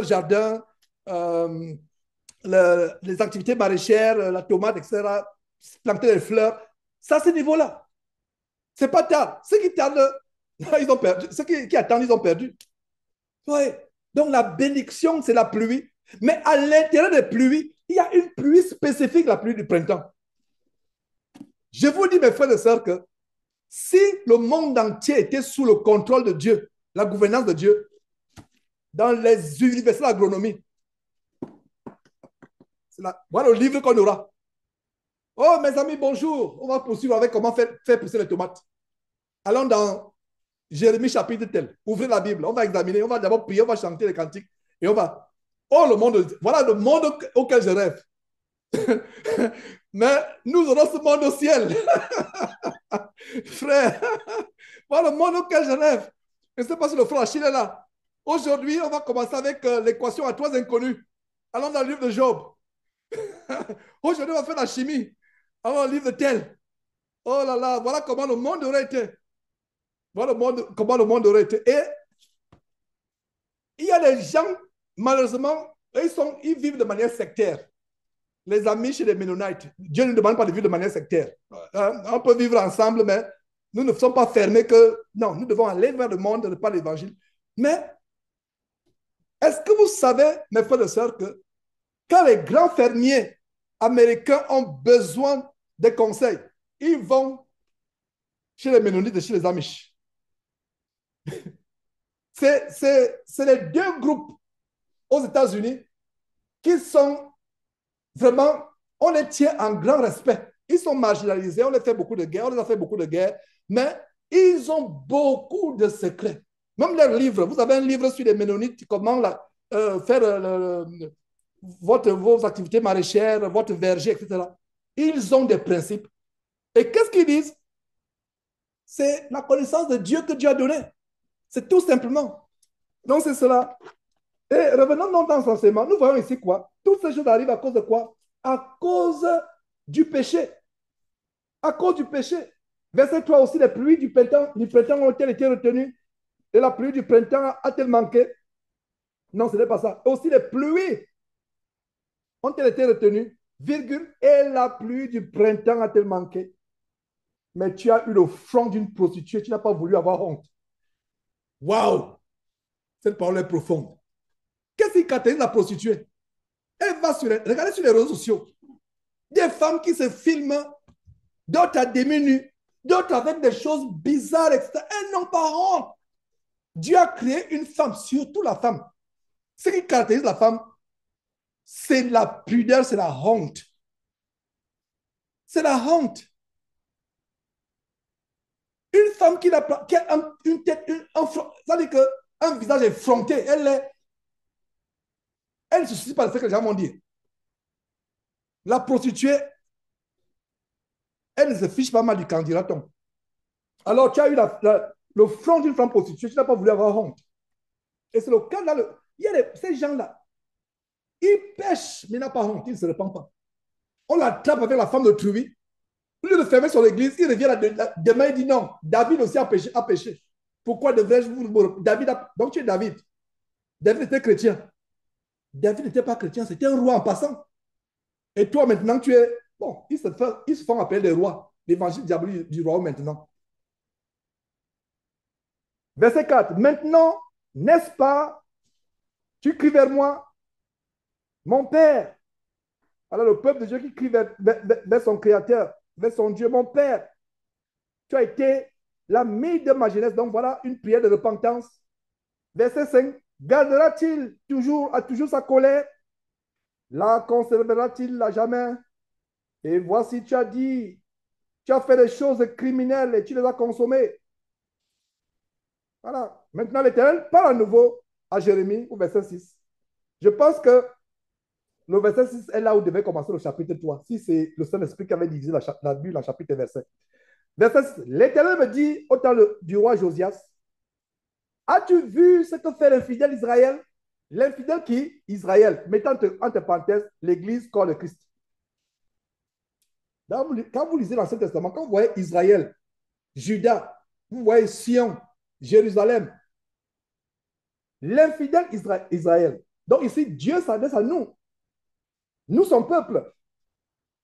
jardin, les activités maraîchères, la tomate, etc., planter des fleurs. C'est à ce niveau-là. C'est pas tard. Ceux qui tardent, ils ont perdu. Ceux qui attendent, ils ont perdu. Ouais. Donc la bénédiction, c'est la pluie. Mais à l'intérieur des pluies, il y a une pluie spécifique, la pluie du printemps. Je vous dis, mes frères et sœurs, que si le monde entier était sous le contrôle de Dieu, la gouvernance de Dieu, dans les universités d'agronomie, voilà le livre qu'on aura. Oh, mes amis, bonjour. On va poursuivre avec comment faire pousser les tomates. Allons dans Jérémie chapitre tel. Ouvrez la Bible. On va examiner. On va d'abord prier. On va chanter les cantiques. Et on va. Oh, le monde. Voilà le monde auquel je rêve. Mais nous aurons ce monde au ciel. Frère. Voilà le monde auquel je rêve. Je ne sais pas si le frère Achille est là. Aujourd'hui, on va commencer avec l'équation à 3 inconnus. Allons dans le livre de Job. Aujourd'hui, on va faire la chimie. avant le livre de tel. Oh là là, voilà comment le monde aurait été. Voilà comment le monde aurait été. Et il y a des gens, malheureusement, ils vivent de manière sectaire. Les amis chez les Mennonites, Dieu ne nous demande pas de vivre de manière sectaire. On peut vivre ensemble, mais nous ne sommes pas fermés que, non, nous devons aller vers le monde, pas l'évangile. Mais est-ce que vous savez, mes frères et sœurs, que quand les grands fermiers américains ont besoin de conseils, ils vont chez les Mennonites et chez les Amish. C'est les deux groupes aux États-Unis qui sont vraiment, on les tient en grand respect. Ils sont marginalisés, on les fait beaucoup de guerres, on les a fait beaucoup de guerres, mais ils ont beaucoup de secrets. Même leurs livres, vous avez un livre sur les Ménonites, comment faire vos activités maraîchères, votre verger, etc. Ils ont des principes. Et qu'est-ce qu'ils disent? C'est la connaissance de Dieu que Dieu a donnée. C'est tout simplement. Donc, c'est cela. Et revenons dans l'enseignement, nous voyons ici quoi? Toutes ces choses arrivent à cause de quoi? À cause du péché. À cause du péché. Verset 3 aussi, les pluies du printemps ont-elles été retenues? Et la pluie du printemps a-t-elle manqué? Non, ce n'est pas ça. Et aussi, les pluies ont-elles été retenues? Virgule, et la pluie du printemps a-t-elle manqué? Mais tu as eu le front d'une prostituée, tu n'as pas voulu avoir honte. Waouh! Cette parole est profonde. Qu'est-ce qui caractérise la prostituée? Elle va regardez sur les réseaux sociaux. Des femmes qui se filment, d'autres à demi nus, d'autres avec des choses bizarres, etc. Elles n'ont pas honte. Dieu a créé une femme, surtout la femme. Ce qui caractérise la femme, c'est la pudeur, c'est la honte. C'est la honte. Une femme qui a une tête, ça veut dire qu'un visage effronté, elle ne se soucie pas de ce que les gens vont dire. La prostituée, elle ne se fiche pas mal du candidaton. Alors, tu as eu le front d'une femme prostituée, tu n'as pas voulu avoir honte. Et c'est le cas là. Il y a ces gens-là, ils pêchent, mais ils n'ont pas honte, ils ne se répandent pas. On l'attrape avec la femme de Trouvi. Au lieu de fermer son église, il revient demain, il dit non, David aussi a péché. Pourquoi devrais-je vous... Donc tu es David. David était chrétien. David n'était pas chrétien, c'était un roi en passant. Et toi, maintenant, tu es... Bon, ils se font appeler des rois. L'évangile diabolique du roi maintenant. Verset 4. Maintenant, n'est-ce pas, tu cries vers moi, mon Père. Alors le peuple de Dieu qui crie vers son Créateur, vers son Dieu, mon Père, tu as été l'ami de ma jeunesse. Donc voilà une prière de repentance. Verset 5. Gardera-t-il toujours sa colère? La conservera-t-il à jamais? Et voici, tu as dit, tu as fait des choses criminelles et tu les as consommées. Voilà. Maintenant, l'Éternel parle à nouveau à Jérémie au verset 6. Je pense que le verset 6 est là où devait commencer le chapitre 3. Si c'est le Saint-Esprit qui avait divisé la Bible en chapitre et verset. Verset 6. L'Éternel me dit au temps du roi Josias, as-tu vu ce que fait l'infidèle Israël? L'infidèle qui? Israël. Mettant entre parenthèses l'Église corps de Christ. Quand vous lisez l'Ancien Testament, quand vous voyez Israël, Juda, vous voyez Sion, Jérusalem, l'infidèle Israël. Donc ici, Dieu s'adresse à nous. Nous, son peuple.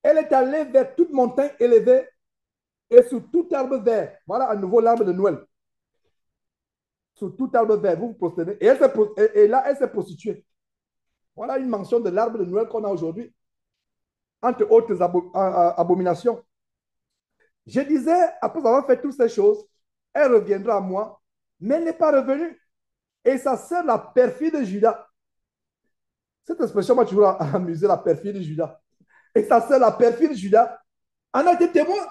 Elle est allée vers toute montagne élevée et sous tout arbre vert. Voilà à nouveau l'arbre de Noël. Sous tout arbre vert, vous vous prosternez. Et là, elle s'est prostituée. Voilà une mention de l'arbre de Noël qu'on a aujourd'hui. Entre autres abominations. Je disais, après avoir fait toutes ces choses, elle reviendra à moi, mais elle n'est pas revenue. Et ça sert la perfide de Judas. Cette expression m'a toujours amusé, la perfide de Judas. Et ça sert la perfide de Judas. En a été témoin.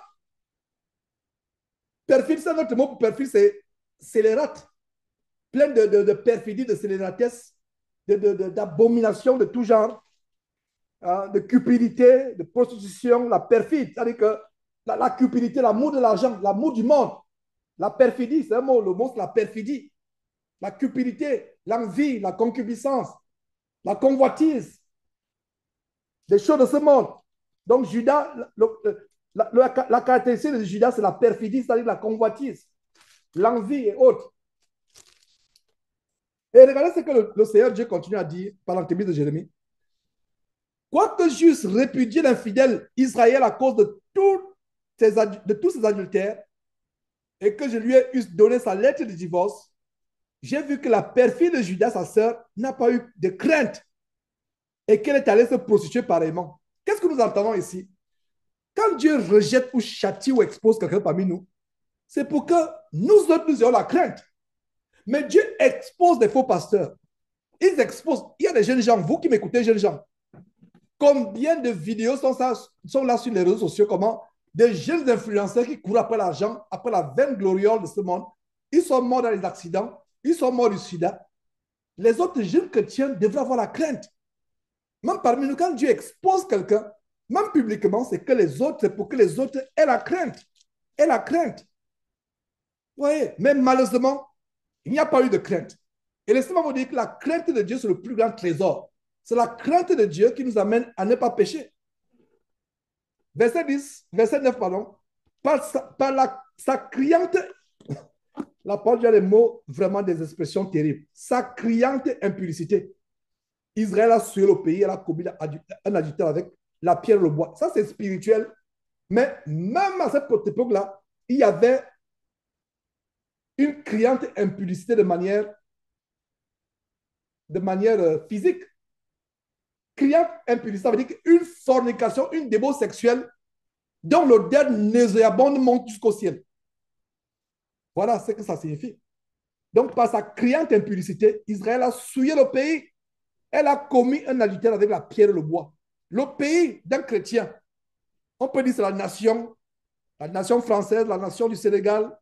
Perfide, c'est notre mot pour perfide, c'est scélérate. Plein de perfidie, de scélératesse, d'abomination de tout genre, hein, de cupidité, de prostitution, la perfide. C'est-à-dire que la cupidité, l'amour de l'argent, l'amour du monde, la perfidie, c'est un mot, le mot c'est la perfidie. La cupidité, l'envie, la concupiscence, la convoitise, des choses de ce monde. Donc Judas, la caractéristique de Judas, c'est la perfidie, c'est-à-dire la convoitise, l'envie et autres. Et regardez ce que le Seigneur Dieu continue à dire par l'entremise de Jérémie. Quoique j'eusse répudié l'infidèle Israël à cause de tous ses adultères, et que je lui ai donné sa lettre de divorce, j'ai vu que la perfide de Judas, sa sœur, n'a pas eu de crainte et qu'elle est allée se prostituer pareillement. Qu'est-ce que nous entendons ici? Quand Dieu rejette ou châtie ou expose quelqu'un parmi nous, c'est pour que nous autres, nous ayons la crainte. Mais Dieu expose des faux pasteurs. Ils exposent. Il y a des jeunes gens, vous qui m'écoutez, jeunes gens, combien de vidéos sont là sur les réseaux sociaux, comment des jeunes influenceurs qui courent après l'argent, après la veine gloriole de ce monde, ils sont morts dans les accidents, ils sont morts du sida. Les autres jeunes chrétiens devraient avoir la crainte. Même parmi nous, quand Dieu expose quelqu'un, même publiquement, c'est que les autres, c'est pour que les autres aient la crainte. Aient la crainte. Vous voyez, mais malheureusement, il n'y a pas eu de crainte. Et laissez-moi vous dire que la crainte de Dieu, c'est le plus grand trésor. C'est la crainte de Dieu qui nous amène à ne pas pécher. Verset 9, pardon. Sa criante, la parole dit des mots, vraiment des expressions terribles. Sa criante impudicité. Israël a sué le pays, elle a commis un adultère avec la pierre et le bois. Ça, c'est spirituel. Mais même à cette époque-là, il y avait une criante impudicité de manière physique. Criante impudicité, ça veut dire qu'une fornication, une débauche sexuelle dont l'odeur nauséabonde monte jusqu'au ciel. Voilà ce que ça signifie. Donc, par sa criante impudicité, Israël a souillé le pays. Elle a commis un adultère avec la pierre et le bois. Le pays d'un chrétien, on peut dire c'est la nation française, la nation du Sénégal,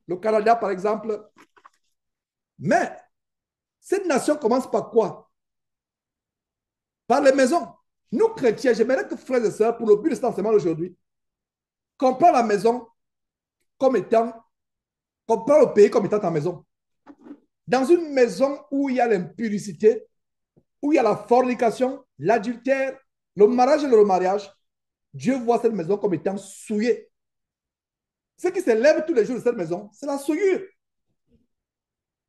le Canada par exemple. Mais cette nation commence par quoi? Par les maisons. Nous, chrétiens, j'aimerais que frères et sœurs, pour le but de cet enseignement d'aujourd'hui, comprennent la maison comme étant, comprennent le pays comme étant ta maison. Dans une maison où il y a l'impudicité, où il y a la fornication, l'adultère, le mariage et le remariage, Dieu voit cette maison comme étant souillée. Ce qui s'élève tous les jours de cette maison, c'est la souillure.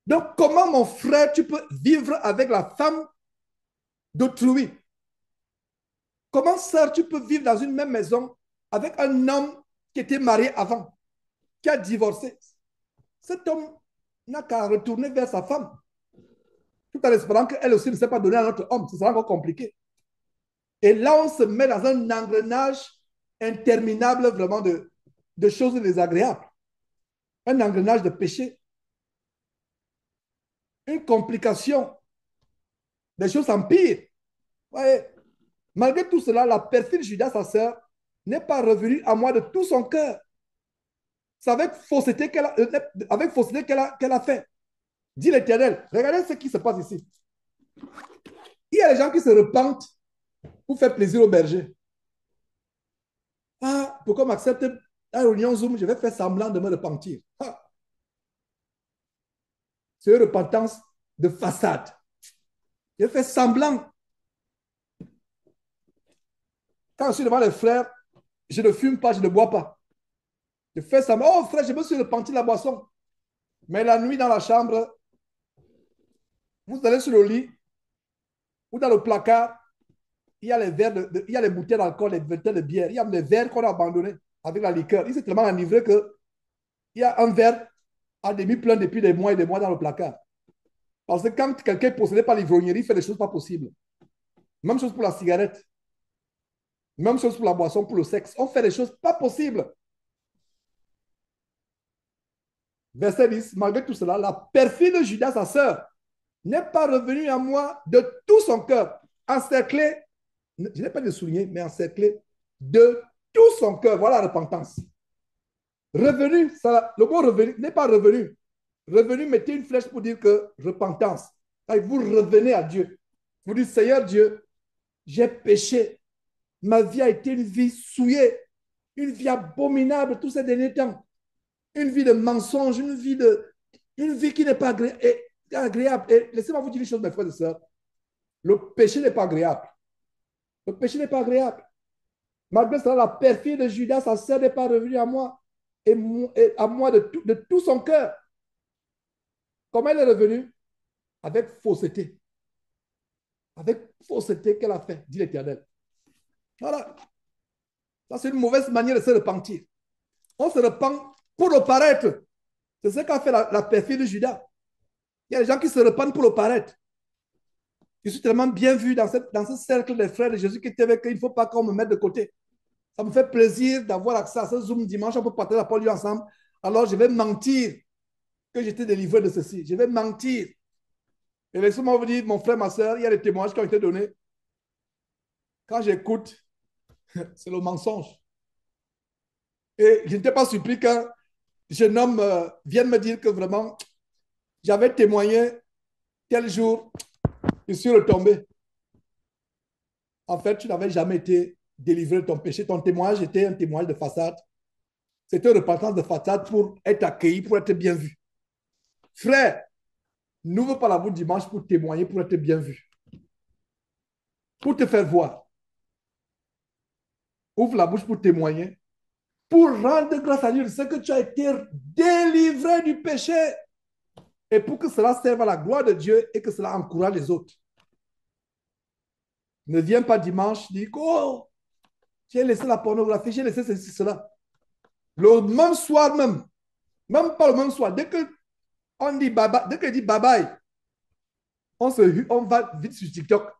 Donc, comment, mon frère, tu peux vivre avec la femme d'autrui? Comment, sœur, tu peux vivre dans une même maison avec un homme qui était marié avant, qui a divorcé? Cet homme n'a qu'à retourner vers sa femme, tout en espérant qu'elle aussi ne s'est pas donnée à notre homme. Ce sera encore compliqué. Et là, on se met dans un engrenage interminable vraiment de choses désagréables. Un engrenage de péché. Une complication. Des choses empirent. Ouais. Malgré tout cela, la perfide Judas, sa sœur, n'est pas revenue à moi de tout son cœur. C'est avec fausseté qu'elle a fait. Dit l'Éternel. Regardez ce qui se passe ici. Il y a des gens qui se repentent pour faire plaisir au berger. Ah, pourquoi m'accepte la réunion Zoom, je vais faire semblant de me repentir. Ah. C'est une repentance de façade. Je fais semblant. Quand je suis devant les frères, je ne fume pas, je ne bois pas. Je fais semblant. Oh frère, je me suis repenti de la boisson. Mais la nuit dans la chambre, vous allez sur le lit ou dans le placard, il y a les verres, il y a les bouteilles d'alcool, les bouteilles de bière, il y a les verres qu'on a abandonnés avec la liqueur. Il s'est tellement enivré qu'il y a un verre à demi plein depuis des mois et des mois dans le placard. Parce que quand quelqu'un est possédé par l'ivrognerie, il fait des choses pas possibles. Même chose pour la cigarette. Même chose pour la boisson, pour le sexe. On fait des choses pas possibles. Verset 10, malgré tout cela, la perfide Judas, sa sœur, n'est pas revenue à moi de tout son cœur, encerclé, je n'ai pas de souligner, mais encerclé de tout son cœur. Voilà la repentance. Revenu, ça, le mot revenu n'est pas revenu. Revenu, mettez une flèche pour dire que repentance. Vous revenez à Dieu. Vous dites, Seigneur Dieu, j'ai péché. Ma vie a été une vie souillée, une vie abominable tous ces derniers temps. Une vie de mensonge, une vie qui n'est pas agréable. Et laissez-moi vous dire une chose, mes frères et sœurs. Le péché n'est pas agréable. Le péché n'est pas agréable. Malgré cela, la perfide de Judas, sa sœur, n'est pas revenue à moi et à moi de tout son cœur. Comment elle est revenue? Avec fausseté. Avec fausseté qu'elle a fait, dit l'Éternel. Voilà. Ça, c'est une mauvaise manière de se repentir. On se repent pour le paraître. C'est ce qu'a fait la perfide de Judas. Il y a des gens qui se repentent pour le paraître. Je suis tellement bien vu dans ce cercle des frères de Jésus qui étaient avec eux. Il ne faut pas qu'on me mette de côté. Ça me fait plaisir d'avoir accès à ce Zoom dimanche. On peut partager la parole ensemble. Alors, je vais mentir que j'étais délivré de ceci. Je vais mentir. Et laissez-moi vous dire, mon frère, ma soeur, il y a des témoignages qui ont été donnés. Quand j'écoute, c'est le mensonge. Et je n'étais pas surpris qu'un jeune homme vienne me dire que vraiment, j'avais témoigné tel jour, je suis retombé. En fait, tu n'avais jamais été délivré de ton péché. Ton témoignage était un témoignage de façade. C'était une repentance de façade pour être accueilli, pour être bien vu. Frère, n'ouvre pas la bouche dimanche pour témoigner, pour être bien vu. Pour te faire voir. Ouvre la bouche pour témoigner, pour rendre grâce à Dieu de ce que tu as été délivré du péché et pour que cela serve à la gloire de Dieu et que cela encourage les autres. Ne viens pas dimanche dire oh, j'ai laissé la pornographie, j'ai laissé ceci, cela. Le même soir même pas le même soir, dès qu'on dit bye bye, dès qu'on dit bye bye, on va vite sur TikTok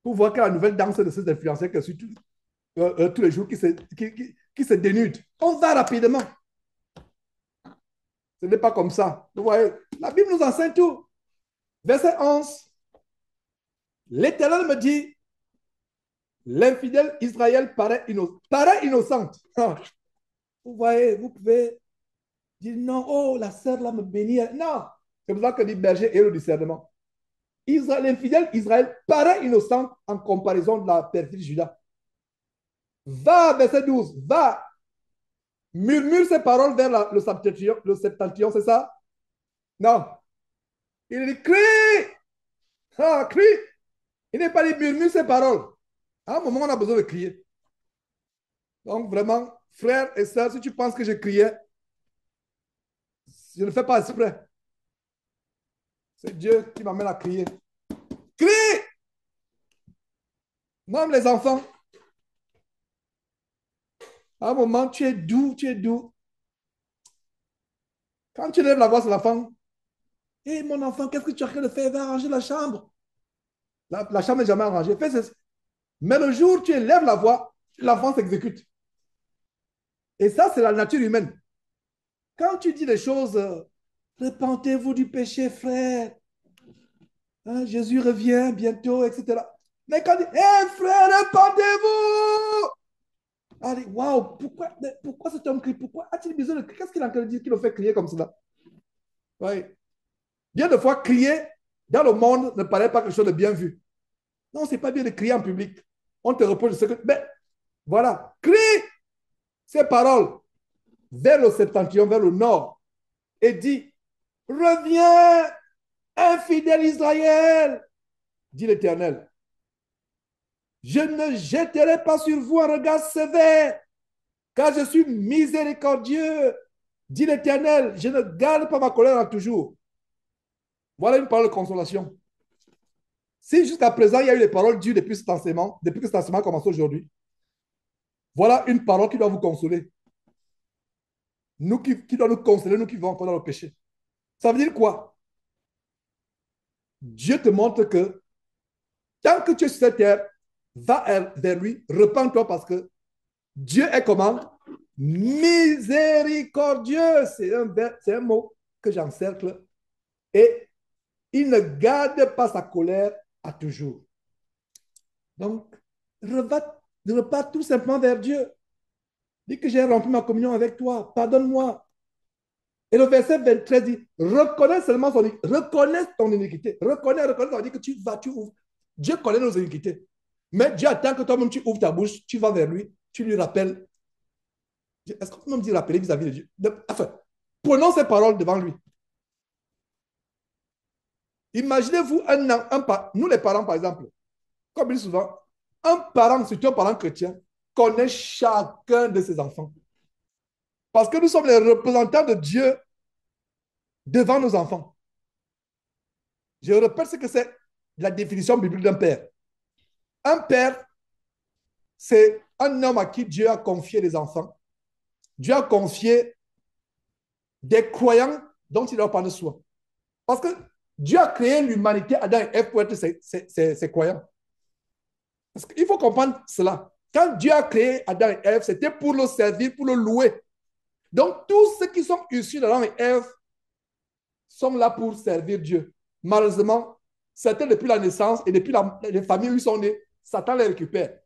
pour voir que la nouvelle danse de ces influenceurs que sur tous les jours qui se dénudent. On va rapidement. Ce n'est pas comme ça. Vous voyez, la Bible nous enseigne tout. Verset 11. L'Éternel me dit, l'infidèle Israël paraît innocente. Vous voyez, vous pouvez dire non, oh, la sœur là me bénit. Non, c'est pour ça que dit berger et le discernement. L'infidèle Israël paraît innocente en comparaison de la perfide Judas. Va, verset 12, va, murmure ces paroles vers le septentrion, c'est ça? Non. Il dit, crie, crie. Il n'est pas dit murmure ces paroles. À un moment, on a besoin de crier. Donc, vraiment, frères et sœurs, si tu penses que je criais, je ne le fais pas exprès. C'est Dieu qui m'amène à crier. Crie! Même les enfants. À un moment, tu es doux, tu es doux. Quand tu lèves la voix sur l'enfant, hé, mon enfant, qu'est-ce que tu as train de faire? Va arranger la chambre. La chambre n'est jamais arrangée. Mais le jour où tu élèves la voix, l'enfant s'exécute. Et ça, c'est la nature humaine. Quand tu dis des choses, repentez-vous du péché, frère. Hein, Jésus revient bientôt, etc. Mais quand il dit, hé frère, repentez-vous! Allez, waouh, pourquoi cet homme crie? Pourquoi a-t-il besoin de crier? Qu'est-ce qu'il a en train de dire qui le fait crier comme cela? Oui. Bien de fois, crier dans le monde ne paraît pas quelque chose de bien vu. Non, c'est pas bien de crier en public. On te reproche ce que. Mais voilà, crie ces paroles vers le septentrion, vers le nord, et dit reviens, infidèle Israël, dit l'Éternel. Je ne jeterai pas sur vous un regard sévère, car je suis miséricordieux, dit l'Éternel. Je ne garde pas ma colère en toujours. Voilà une parole de consolation. Si jusqu'à présent, il y a eu des paroles dures depuis que cet enseignement a commencé aujourd'hui, voilà une parole qui doit vous consoler. Nous qui doit nous consoler, nous qui vivons encore dans le péché. Ça veut dire quoi? Dieu te montre que tant que tu es sur cette terre, va vers lui, repens-toi parce que Dieu est comment? Miséricordieux. C'est un mot que j'encercle. Et il ne garde pas sa colère à toujours. Donc, repars tout simplement vers Dieu. Dis que j'ai rempli ma communion avec toi. Pardonne-moi. Et le verset 23 dit, reconnais seulement reconnais ton iniquité. Reconnais, ça veut dire que tu ouvres. Dieu connaît nos iniquités. Mais Dieu attend que toi-même tu ouvres ta bouche, tu vas vers lui, tu lui rappelles. Est-ce qu'on peut même dire rappeler vis-à-vis de Dieu? Enfin, prenons ces paroles devant lui. Imaginez-vous nous les parents, par exemple, comme je dis souvent, Un parent, surtout un parent chrétien, connaît chacun de ses enfants. Parce que nous sommes les représentants de Dieu devant nos enfants. Je répète ce que c'est la définition biblique d'un père. Un père, c'est un homme à qui Dieu a confié les enfants. Dieu a confié des croyants dont il doit prendre soin. Parce que Dieu a créé l'humanité, Adam et Ève, pour être ses croyants. Parce qu'il faut comprendre cela. Quand Dieu a créé Adam et Ève, c'était pour le servir, pour le louer. Donc, tous ceux qui sont issus d'Adam et Ève sont là pour servir Dieu. Malheureusement, certains depuis la naissance et depuis les familles où ils sont nés, Satan les récupère.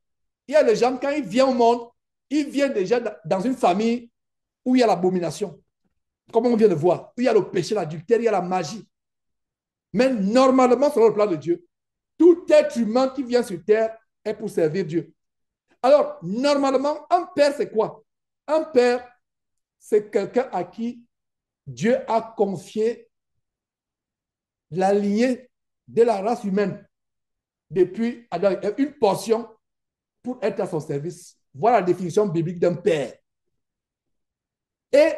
Il y a des gens, quand ils viennent au monde, ils viennent déjà dans une famille où il y a l'abomination. Comme on vient de voir, où il y a le péché, l'adultère, il y a la magie. Mais normalement, selon le plan de Dieu, tout être humain qui vient sur terre est pour servir Dieu. Alors, normalement, un père, c'est quoi? Un père, c'est quelqu'un à qui Dieu a confié la lignée de la race humaine depuis Adam et Ève, une portion pour être à son service. Voilà la définition biblique d'un père. Et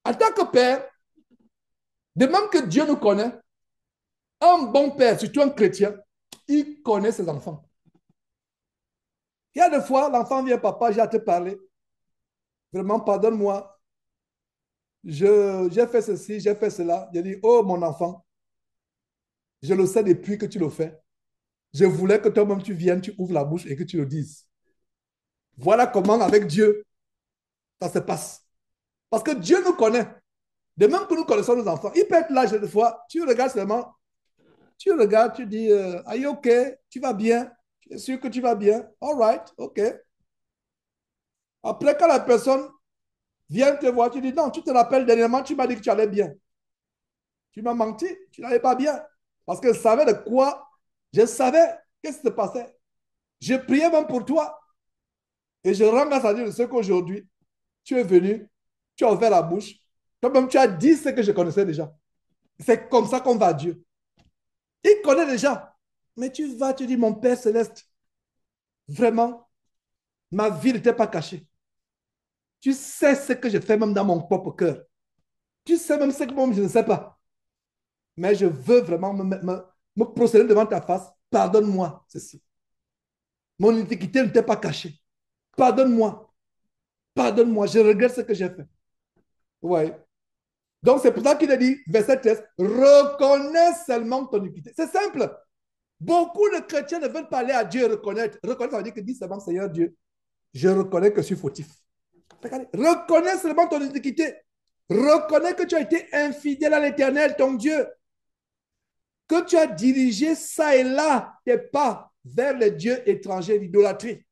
en tant que père, de même que Dieu nous connaît, un bon père, surtout un chrétien, il connaît ses enfants. Il y a des fois, l'enfant vient, papa, j'ai à te parler. Vraiment, pardonne-moi. J'ai fait ceci, j'ai fait cela. J'ai dit, oh mon enfant, je le sais depuis que tu le fais. Je voulais que toi-même tu viennes, tu ouvres la bouche et que tu le dises. Voilà comment avec Dieu, ça se passe. Parce que Dieu nous connaît. De même que nous connaissons nos enfants. Il peut être là, des fois, tu regardes seulement, tu regardes, tu dis, are you OK? Tu vas bien? Tu es sûr que tu vas bien? All right, OK. Après, quand la personne vient te voir, tu dis, non, tu te rappelles dernièrement, tu m'as dit que tu allais bien. Tu m'as menti, tu n'allais pas bien. Parce que je savais de quoi, je savais qu'est-ce qui se passait. Je priais même pour toi. Et je rends grâce à Dieu de ce qu'aujourd'hui, tu es venu, tu as ouvert la bouche, toi-même tu as dit ce que je connaissais déjà. C'est comme ça qu'on va à Dieu. Il connaît déjà. Mais tu vas, tu dis, mon Père céleste, vraiment, ma vie n'était pas cachée. Tu sais ce que je fais même dans mon propre cœur. Tu sais même ce que moi, je ne sais pas. Mais je veux vraiment me procéder devant ta face. Pardonne-moi ceci. Mon iniquité n'était pas cachée. Pardonne-moi. Pardonne-moi. Je regrette ce que j'ai fait. Ouais. Donc, c'est pour ça qu'il a dit, verset 13, reconnais seulement ton iniquité. C'est simple. Beaucoup de chrétiens ne veulent pas aller à Dieu et reconnaître. Reconnaître, ça veut dire que dis seulement, Seigneur Dieu, je reconnais que je suis fautif. Regardez, reconnais seulement ton iniquité. Reconnais que tu as été infidèle à l'Éternel, ton Dieu. Que tu as dirigé ça et là tes pas vers les dieux étrangers, l'idolâtrie.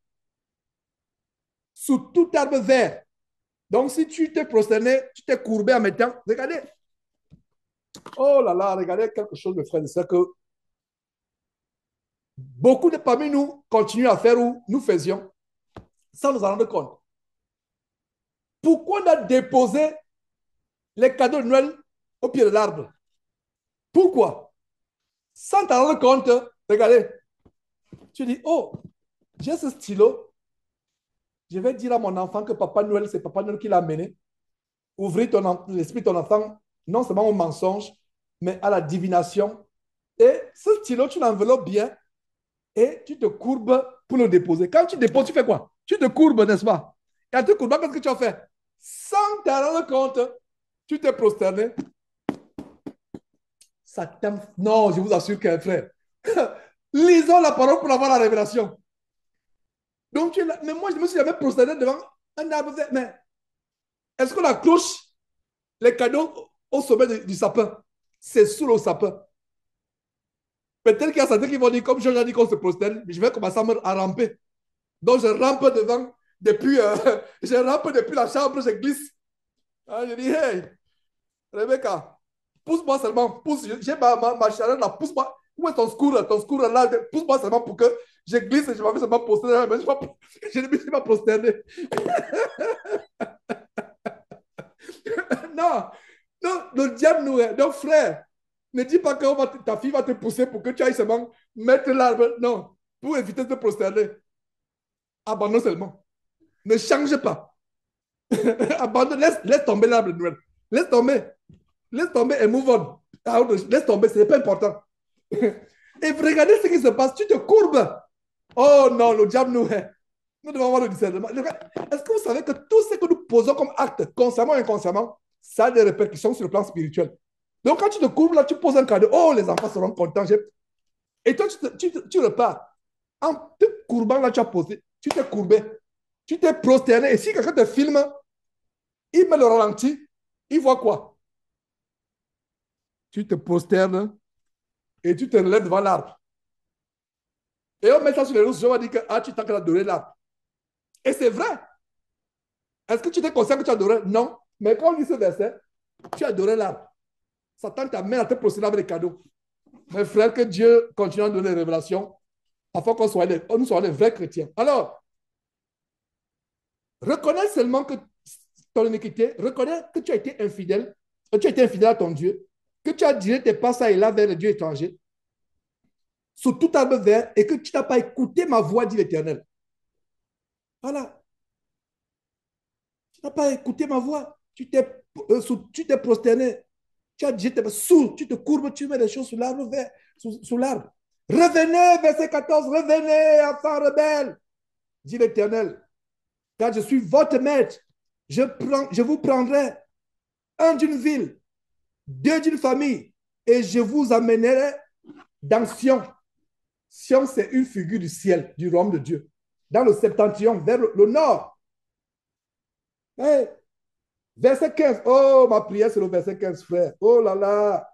Sous tout arbre vert. Donc, si tu t'es prosterné, tu t'es courbé en mettant, regardez. Oh là là, regardez quelque chose, mes frères, c'est que beaucoup de parmi nous continuent à faire où nous faisions sans nous en rendre compte. Pourquoi on a déposé les cadeaux de Noël au pied de l'arbre? Pourquoi? Sans t'en rendre compte, regardez, tu dis, oh, j'ai ce stylo, je vais dire à mon enfant que Papa Noël, c'est Papa Noël qui l'a amené. Ouvrir l'esprit de ton enfant, non seulement au mensonge, mais à la divination. Et ce stylo, tu l'enveloppes bien et tu te courbes pour le déposer. Quand tu déposes, tu fais quoi? Tu te courbes, n'est-ce pas? Et en te courbant, qu'est-ce que tu as fait? Sans t'en rendre compte, tu t'es prosterné. Ça t'aime. Non, je vous assure qu'un frère. Lisons la parole pour avoir la révélation. Donc, mais moi, je me suis jamais prosterné devant un arbre vert. Mais est-ce que la cloche, les cadeaux au sommet du sapin, c'est sous le sapin? Peut-être qu'il y a certains qui vont dire, comme Jean a dit qu'on se prosterne, je vais commencer à ramper. Donc, je rampe devant, je rampe depuis la chambre, je glisse. Ah, je dis, hey, Rebecca, pousse-moi seulement, pousse, j'ai ma charrette là, pousse-moi. Où est ton secours là, pousse-moi seulement pour que je glisse et je m'avais seulement prosterner. Mais je ne me suis pas prosterné. Non, non, le diable nous est. Donc, frère, ne dis pas que ta fille va te pousser pour que tu ailles seulement mettre l'arbre. Non, pour éviter de te prosterner. Abandonne seulement. Ne change pas. Abandonne, laisse tomber l'arbre de Noël. Laisse tomber. Laisse tomber et move on. Laisse tomber, ce n'est pas important. Et regardez ce qui se passe. Tu te courbes. Oh non, le diable nous hait. Nous devons avoir le discernement. Est-ce que vous savez que tout ce que nous posons comme acte, consciemment ou inconsciemment, ça a des répercussions sur le plan spirituel. Donc, quand tu te courbes, là, tu poses un cadeau. Oh, les enfants seront contents. Et toi, tu repars. En te courbant, là, tu as posé. Tu t'es courbé. Tu t'es prosterné. Et si quelqu'un te filme, il met le ralenti, il voit quoi? Tu te prosternes et tu te relèves devant l'arbre. Et on met ça sur les réseaux sociaux, on va dire que ah, tu t'as adoré l'arbre. Et c'est vrai. Est-ce que tu t'es conscient que tu adorais? Non. Mais quand on lit ce verset, tu adorais l'arbre. Satan t'amène à te procéder avec des cadeaux. Mes frères, que Dieu continue à donner des révélations afin qu'on soit nous soyons des vrais chrétiens. Alors, reconnais seulement que ton iniquité, reconnais que tu as été infidèle, que tu as été infidèle à ton Dieu, que tu as dirigé tes pas ça et là vers les dieux étrangers, sous tout arbre vert, et que tu n'as pas écouté ma voix, dit l'Éternel. Voilà. Tu n'as pas écouté ma voix. Tu t'es prosterné. Tu as dit, tu te courbes, tu mets les choses sous l'arbre vert, sous l'arbre. Revenez, verset 14, revenez, enfants rebelles, dit l'Éternel, car je suis votre maître. Je vous prendrai un d'une ville, deux d'une famille, et je vous amènerai dans Sion. Sion, c'est une figure du ciel, du royaume de Dieu, dans le septentrion, vers le nord. Hey, verset 15. Oh, ma prière, c'est le verset 15, frère. Oh là là.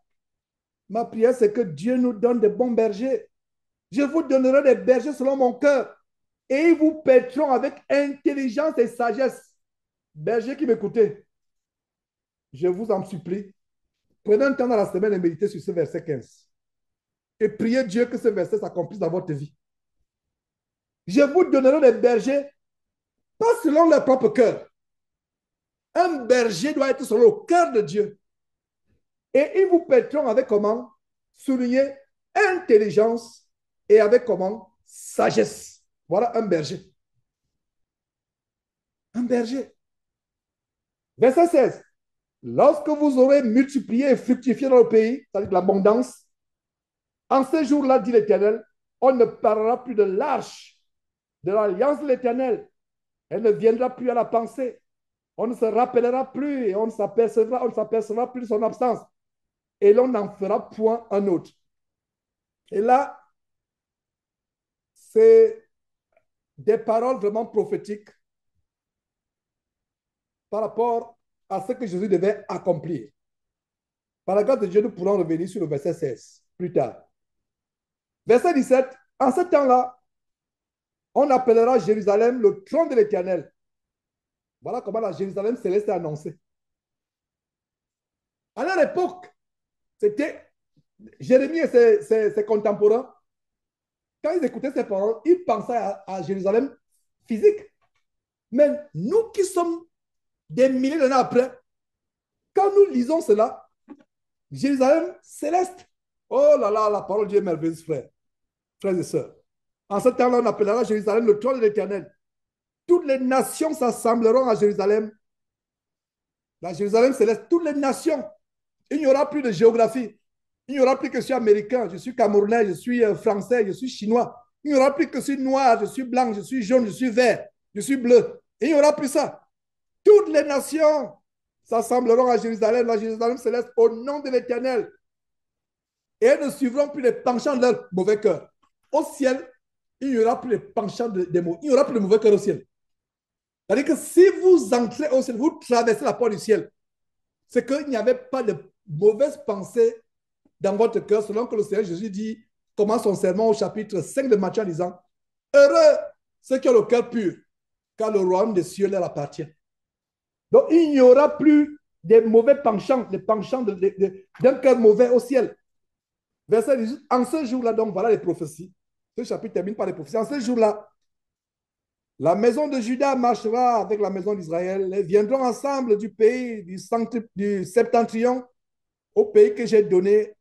Ma prière, c'est que Dieu nous donne des bons bergers. Je vous donnerai des bergers selon mon cœur. Et ils vous paîtront avec intelligence et sagesse. Bergers qui m'écoutez, je vous en supplie, prenez un temps dans la semaine et méditez sur ce verset 15. Et priez Dieu que ce verset s'accomplisse dans votre vie. Je vous donnerai des bergers, pas selon leur propre cœur. Un berger doit être selon le cœur de Dieu. Et ils vous paîtront avec comment? Souligner intelligence et avec comment? Sagesse. Voilà un berger. Un berger. Verset 16. Lorsque vous aurez multiplié et fructifié dans le pays, c'est-à-dire l'abondance, en ce jour-là, dit l'Éternel, on ne parlera plus de l'arche, de l'alliance de l'Éternel. Elle ne viendra plus à la pensée. On ne se rappellera plus et on ne s'apercevra plus de son absence. Et l'on n'en fera point un autre. Et là, c'est des paroles vraiment prophétiques par rapport à ce que Jésus devait accomplir. Par la grâce de Dieu, nous pourrons revenir sur le verset 16 plus tard. Verset 17, en ce temps-là, on appellera Jérusalem le trône de l'Éternel. Voilà comment la Jérusalem céleste est annoncée. À leur époque, c'était Jérémie et ses contemporains. Quand ils écoutaient ces paroles, ils pensaient à Jérusalem physique. Mais nous qui sommes des milliers d'années après, quand nous lisons cela, Jérusalem céleste. Oh là là, la parole de Dieu est merveilleuse, frère. Frères et sœurs. En ce temps-là, on appellera Jérusalem le trône de l'Éternel. Toutes les nations s'assembleront à Jérusalem. La Jérusalem céleste, toutes les nations. Il n'y aura plus de géographie. Il n'y aura plus que je suis américain, je suis camerounais, je suis français, je suis chinois. Il n'y aura plus que je suis noir, je suis blanc, je suis jaune, je suis vert, je suis bleu. Et il n'y aura plus ça. Toutes les nations s'assembleront à Jérusalem, la Jérusalem céleste, au nom de l'Éternel. Et elles ne suivront plus les penchants de leur mauvais cœur. Au ciel, il n'y aura plus les penchants des mots. Il n'y aura plus de mauvais cœur au ciel. C'est-à-dire que si vous entrez au ciel, vous traversez la porte du ciel, c'est qu'il n'y avait pas de mauvaises pensées dans votre cœur, selon que le Seigneur Jésus dit, commence son sermon au chapitre 5 de Matthieu en disant, heureux ceux qui ont le cœur pur, car le royaume des cieux leur appartient. Donc, il n'y aura plus des mauvais penchants, des penchants d'un cœur mauvais au ciel. Verset 18, en ce jour-là, donc, voilà les prophéties. Ce chapitre termine par les prophéties. En ce jour-là, la maison de Juda marchera avec la maison d'Israël. Elles viendront ensemble du pays du septentrion au pays que j'ai donné,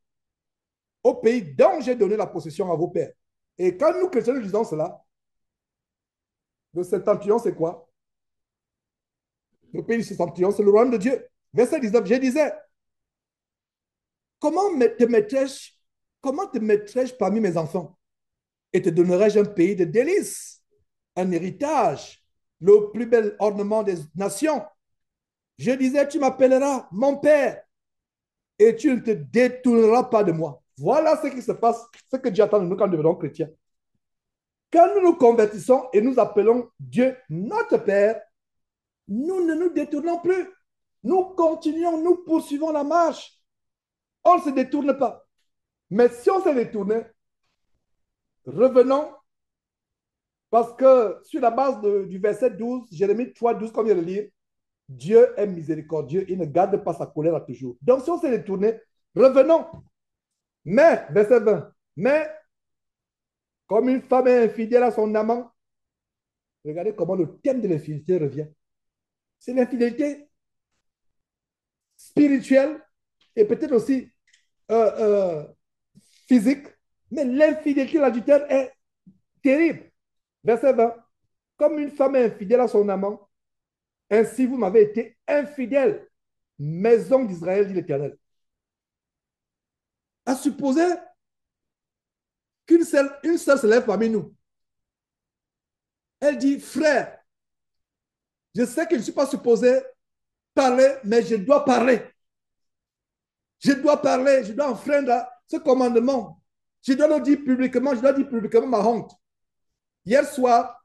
au pays dont j'ai donné la possession à vos pères. Et quand nous, chrétiens, nous disons cela, Le septentrion, c'est quoi? Le pays du septentrion, c'est le royaume de Dieu. Verset 19, je disais, comment te mettrais-je parmi mes enfants et te donnerais-je un pays de délices, un héritage, le plus bel ornement des nations? Je disais, tu m'appelleras mon père et tu ne te détourneras pas de moi. Voilà ce qui se passe, ce que Dieu attend de nous quand nous devenons chrétiens. Quand nous nous convertissons et nous appelons Dieu notre Père, nous ne nous détournons plus. Nous continuons, nous poursuivons la marche. On ne se détourne pas. Mais si on se détourne, revenons, parce que sur la base du verset 12, Jérémie 3, 12, comme il vient de lire, Dieu est miséricordieux, il ne garde pas sa colère à toujours. Donc si on s'est détourné, revenons. Mais, verset 20, mais comme une femme est infidèle à son amant, regardez comment le thème de l'infidélité revient. C'est l'infidélité spirituelle et peut-être aussi euh, euh, physique, mais l'infidélité, l'adultère est terrible. Verset 20, comme une femme est infidèle à son amant, ainsi vous m'avez été infidèle, maison d'Israël, dit l'Éternel. À supposer une seule se lève parmi nous. Elle dit, frère, je sais que je ne suis pas supposé parler, mais je dois parler. Je dois parler, je dois enfreindre ce commandement. Je dois le dire publiquement, je dois dire publiquement ma honte. Hier soir,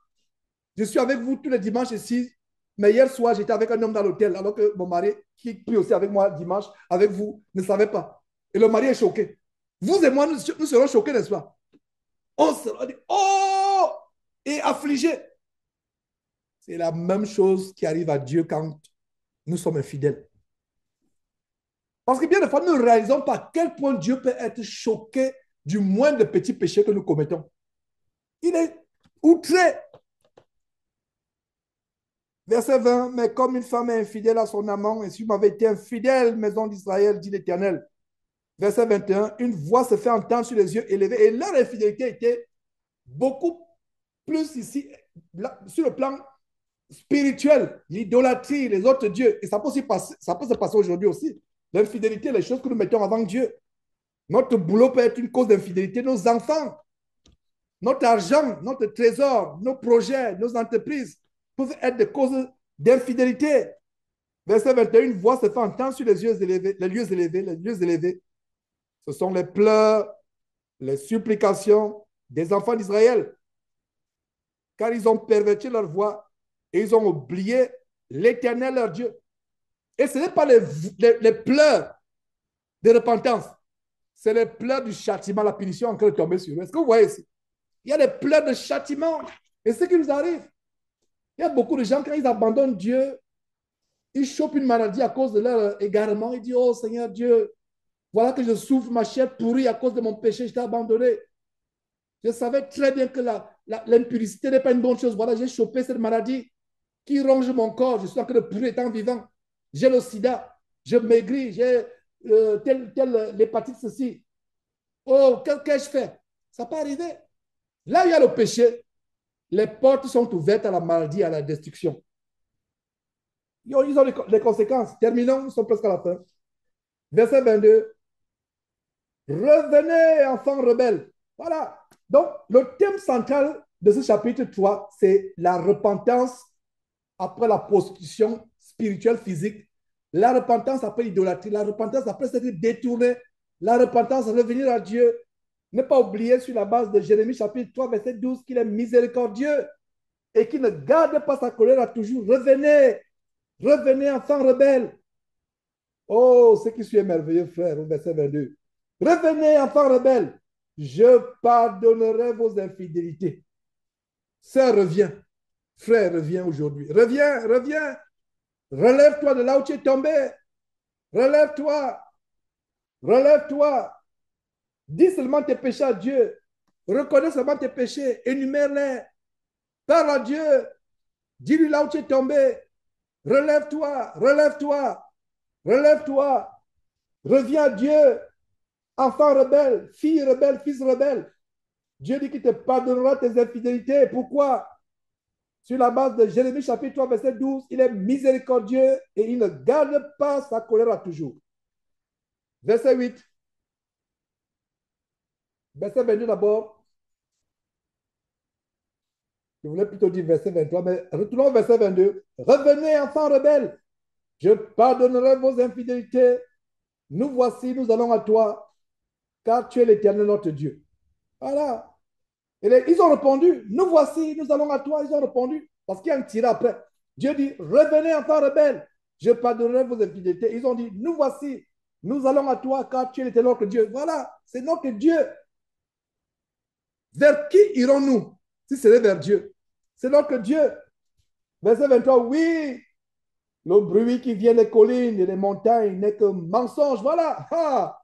je suis avec vous tous les dimanches ici, mais hier soir, j'étais avec un homme dans l'hôtel, alors que mon mari, qui prie aussi avec moi dimanche, avec vous, ne savait pas. Et le mari est choqué. Vous et moi, nous serons choqués, n'est-ce pas? On sera dit, oh! Et affligé. C'est la même chose qui arrive à Dieu quand nous sommes infidèles. Parce que bien des fois, nous ne réalisons pas à quel point Dieu peut être choqué du moindre petit péché que nous commettons. Il est outré. Verset 20, mais comme une femme est infidèle à son amant, et si vous m'avez été infidèle, maison d'Israël, dit l'Éternel. Verset 21, une voix se fait entendre sur les yeux élevés, et leur infidélité était beaucoup plus ici, là, sur le plan spirituel, l'idolâtrie, les autres dieux. Et ça peut, aussi passer, ça peut se passer aujourd'hui aussi. L'infidélité, les choses que nous mettons avant Dieu. Notre boulot peut être une cause d'infidélité. Nos enfants, notre argent, notre trésor, nos projets, nos entreprises peuvent être des causes d'infidélité. Verset 21, une voix se fait entendre sur les lieux élevés, les lieux élevés, les lieux élevés. Ce sont les pleurs, les supplications des enfants d'Israël, car ils ont perverti leur voix et ils ont oublié l'Éternel, leur Dieu. Et ce n'est pas les pleurs de repentance, c'est les pleurs du châtiment, la punition en train de tomber sur eux. Est-ce que vous voyez ici? Il y a des pleurs de châtiment. Et c'est ce qui nous arrive. Il y a beaucoup de gens, quand ils abandonnent Dieu, ils chopent une maladie à cause de leur égarement. Ils disent, oh Seigneur Dieu, voilà que je souffre, ma chair pourrie à cause de mon péché, je t'ai abandonné. Je savais très bien que l'impurité n'est pas une bonne chose. Voilà, j'ai chopé cette maladie qui ronge mon corps. Je suis en train de pourrir étant vivant. J'ai le sida, je maigris, j'ai l'hépatite ceci. Oh, qu'est-ce que je fais? Ça peut arriver. Là, il y a le péché. Les portes sont ouvertes à la maladie, à la destruction. Ils ont les conséquences. Terminons, nous sommes presque à la fin. Verset 22. Revenez, enfants rebelles. Voilà. Donc, le thème central de ce chapitre 3, c'est la repentance après la prostitution spirituelle, physique. La repentance après l'idolâtrie. La repentance après s'être détourné. La repentance, revenir à Dieu. Ne pas oublier sur la base de Jérémie chapitre 3, verset 12, qu'il est miséricordieux et qu'il ne garde pas sa colère à toujours. Revenez, revenez, enfants rebelles. Oh, ce qui suit est merveilleux, frère, au verset 22. Revenez, enfants rebelles, je pardonnerai vos infidélités. Sœur, reviens. Frère, reviens aujourd'hui. Reviens, reviens. Relève-toi de là où tu es tombé. Relève-toi. Relève-toi. Dis seulement tes péchés à Dieu. Reconnais seulement tes péchés. Énumère-les. Parle à Dieu. Dis-lui là où tu es tombé. Relève-toi. Relève-toi. Relève-toi. Reviens à Dieu. Enfant rebelle, fille rebelle, fils rebelle. Dieu dit qu'il te pardonnera tes infidélités. Pourquoi? Sur la base de Jérémie chapitre 3, verset 12, il est miséricordieux et il ne garde pas sa colère à toujours. Verset 8, verset 22 d'abord. Je voulais plutôt dire verset 23, mais retournons au verset 22. Revenez, enfants rebelles, je pardonnerai vos infidélités. Nous voici, nous allons à toi, car tu es l'Éternel notre Dieu. Voilà. Et ils ont répondu, nous voici, nous allons à toi. Ils ont répondu, parce qu'il y a un tiré après. Dieu dit, revenez, enfants rebelles, je pardonnerai vos infidélités. Ils ont dit, nous voici, nous allons à toi, car tu es l'Éternel notre Dieu. Voilà, c'est notre Dieu. Vers qui irons-nous si c'est vers Dieu? C'est notre Dieu. Verset 23, oui, le bruit qui vient des collines et des montagnes n'est que mensonge. Voilà. Ah,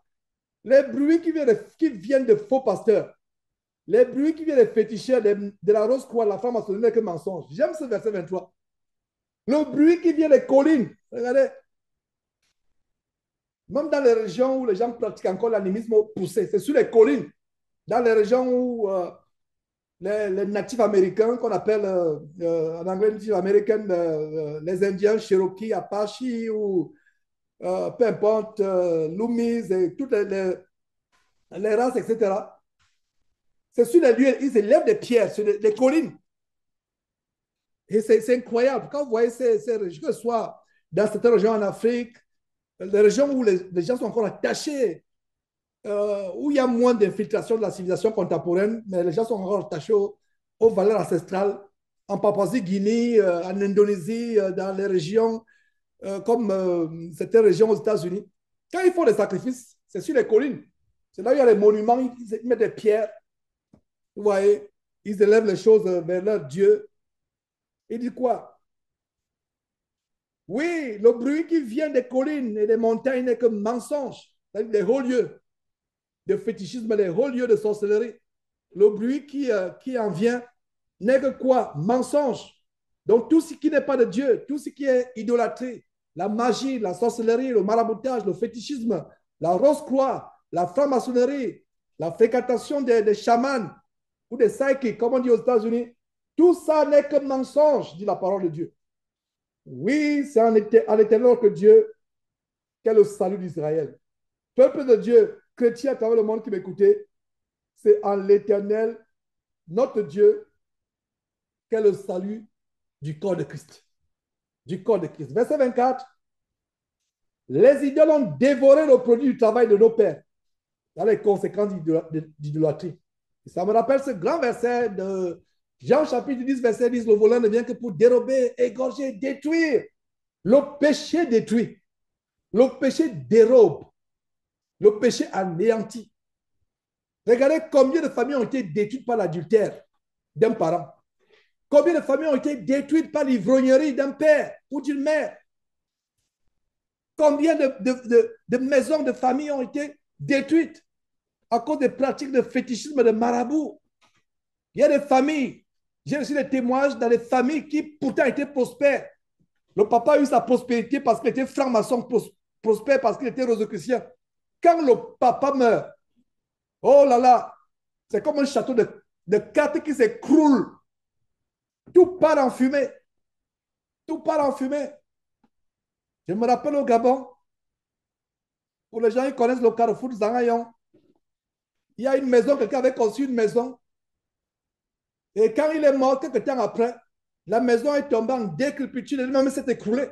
les bruits qui viennent de faux pasteurs, les bruits qui viennent des féticheurs, de la rose croix, la femme maçonnerie n'est que mensonge. J'aime ce verset 23. Le bruit qui vient des collines, regardez, même dans les régions où les gens pratiquent encore l'animisme poussé, c'est sur les collines, dans les régions où les natifs américains, qu'on appelle en anglais natifs américains, les Indiens, Cherokee, Apache ou peu importe, Loomis et toutes les races, etc. C'est sur les lieux, ils élèvent des pierres sur les collines. Et c'est incroyable. Quand vous voyez ces régions, que ce soit dans certaines régions en Afrique, les régions où les gens sont encore attachés, où il y a moins d'infiltration de la civilisation contemporaine, mais les gens sont encore attachés aux valeurs ancestrales, en Papouasie-Guinée, en Indonésie, dans les régions comme certaines régions aux États-Unis. Quand ils font des sacrifices, c'est sur les collines. C'est là où il y a les monuments, ils mettent des pierres. Vous voyez, ils élèvent les choses vers leur Dieu. Il dit quoi? Oui, le bruit qui vient des collines et des montagnes n'est que mensonge. C'est-à-dire des hauts lieux de fétichisme, des hauts lieux de sorcellerie. Le bruit qui en vient n'est que quoi? Mensonge. Donc tout ce qui n'est pas de Dieu, tout ce qui est idolâtrie, la magie, la sorcellerie, le maraboutage, le fétichisme, la rose-croix, la franc-maçonnerie, la fréquentation des chamans ou des psychics, comme on dit aux États-Unis, tout ça n'est que mensonge, dit la parole de Dieu. Oui, c'est en l'éternel que Dieu qu'est le salut d'Israël. Peuple de Dieu, chrétien à travers le monde qui m'écoutait, c'est en l'éternel, notre Dieu, qu'est le salut du corps de Christ. Du corps de Christ. Verset 24. Les idoles ont dévoré le produit du travail de nos pères. Dans les conséquences d'idolâtrie. Ça me rappelle ce grand verset de Jean chapitre 10, verset 10. Le voleur ne vient que pour dérober, égorger, détruire. Le péché détruit. Le péché dérobe. Le péché anéantit. Regardez combien de familles ont été détruites par l'adultère d'un parent. Combien de familles ont été détruites par l'ivrognerie d'un père ou d'une mère. Combien de maisons de famille ont été détruites à cause des pratiques de fétichisme de marabout. Il y a des familles, j'ai reçu des témoignages dans des familles qui pourtant étaient prospères. Le papa a eu sa prospérité parce qu'il était franc-maçon, prospère parce qu'il était rosicrucien. Quand le papa meurt, oh là là, c'est comme un château de cartes qui s'écroule. Tout part en fumée. Tout part en fumée. Je me rappelle au Gabon, pour les gens qui connaissent le carrefour de Zangayon, il y a une maison, quelqu'un avait conçu une maison. Et quand il est mort, quelques temps après, la maison est tombée en décrépitude, elle-même s'est écroulée.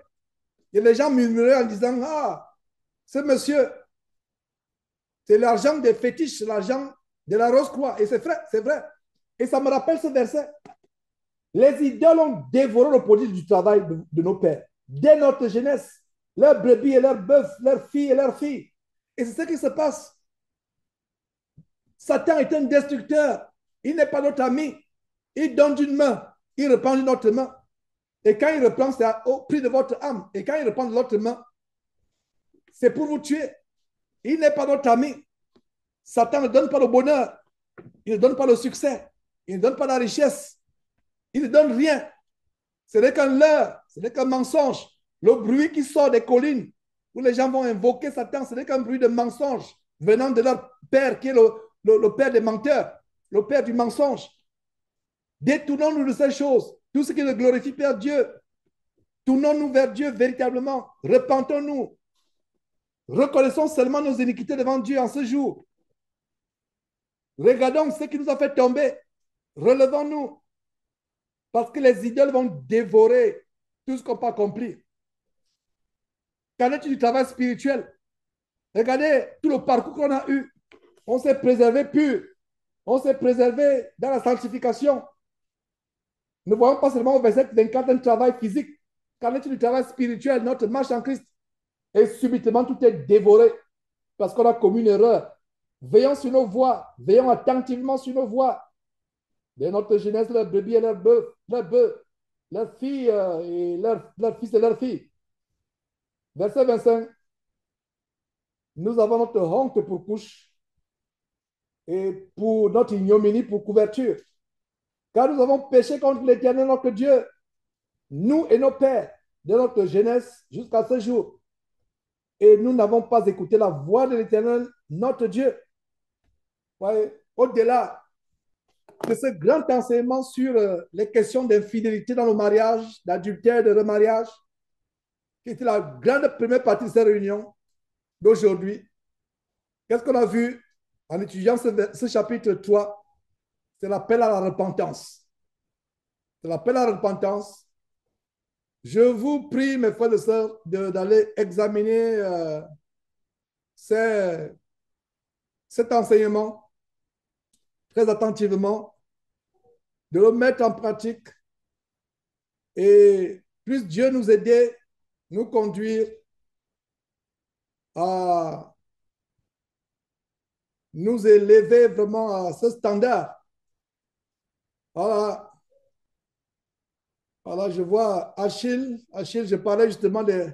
Et les gens murmuraient en disant, ah, ce monsieur, c'est l'argent des fétiches, c'est l'argent de la rose-croix. Et c'est vrai, c'est vrai. Et ça me rappelle ce verset. Les idoles ont dévoré le produit du travail de nos pères. Dès notre jeunesse, leurs brebis et leurs bœufs, leurs filles et leurs filles. Et c'est ce qui se passe. Satan est un destructeur. Il n'est pas notre ami. Il donne d'une main, il reprend d'une autre main. Et quand il reprend, c'est au prix de votre âme. Et quand il reprend de l'autre main, c'est pour vous tuer. Il n'est pas notre ami. Satan ne donne pas le bonheur. Il ne donne pas le succès. Il ne donne pas la richesse. Il ne donne rien. Ce n'est qu'un leurre. Ce n'est qu'un mensonge. Le bruit qui sort des collines où les gens vont invoquer Satan, ce n'est qu'un bruit de mensonge venant de leur père qui est le père des menteurs, le père du mensonge. Détournons-nous de ces choses. tout ce qui ne glorifie pas Dieu. Tournons-nous vers Dieu véritablement. Repentons-nous. Reconnaissons seulement nos iniquités devant Dieu en ce jour. Regardons ce qui nous a fait tomber. Relevons-nous. Parce que les idoles vont dévorer tout ce qu'on n'a pas compris. Qu'en est-il du travail spirituel? Regardez tout le parcours qu'on a eu. On s'est préservé pur. On s'est préservé dans la sanctification. Ne voyons pas seulement au verset 24 un travail physique. Qu'en est-il du travail spirituel, notre marche en Christ? Et subitement, tout est dévoré parce qu'on a commis une erreur. Veillons sur nos voies. Veillons attentivement sur nos voies. Dès notre jeunesse, leurs brebis et leurs bœufs, leurs filles et leurs fils et leurs filles. Verset 25. Nous avons notre honte pour couche et pour notre ignominie pour couverture. Car nous avons péché contre l'Éternel, notre Dieu, nous et nos pères, de notre jeunesse jusqu'à ce jour. Et nous n'avons pas écouté la voix de l'Éternel, notre Dieu. Ouais, au-delà de ce grand enseignement sur les questions d'infidélité dans le mariage, d'adultère, de remariage, qui était la grande première partie de cette réunion d'aujourd'hui, qu'est-ce qu'on a vu en étudiant ce chapitre 3? C'est l'appel à la repentance. C'est l'appel à la repentance. Je vous prie, mes frères et sœurs, d'aller examiner cet enseignement très attentivement, de le mettre en pratique et plus Dieu nous aider, nous conduire à nous élever vraiment à ce standard. Voilà, voilà, je vois Achille. Achille, je parlais justement des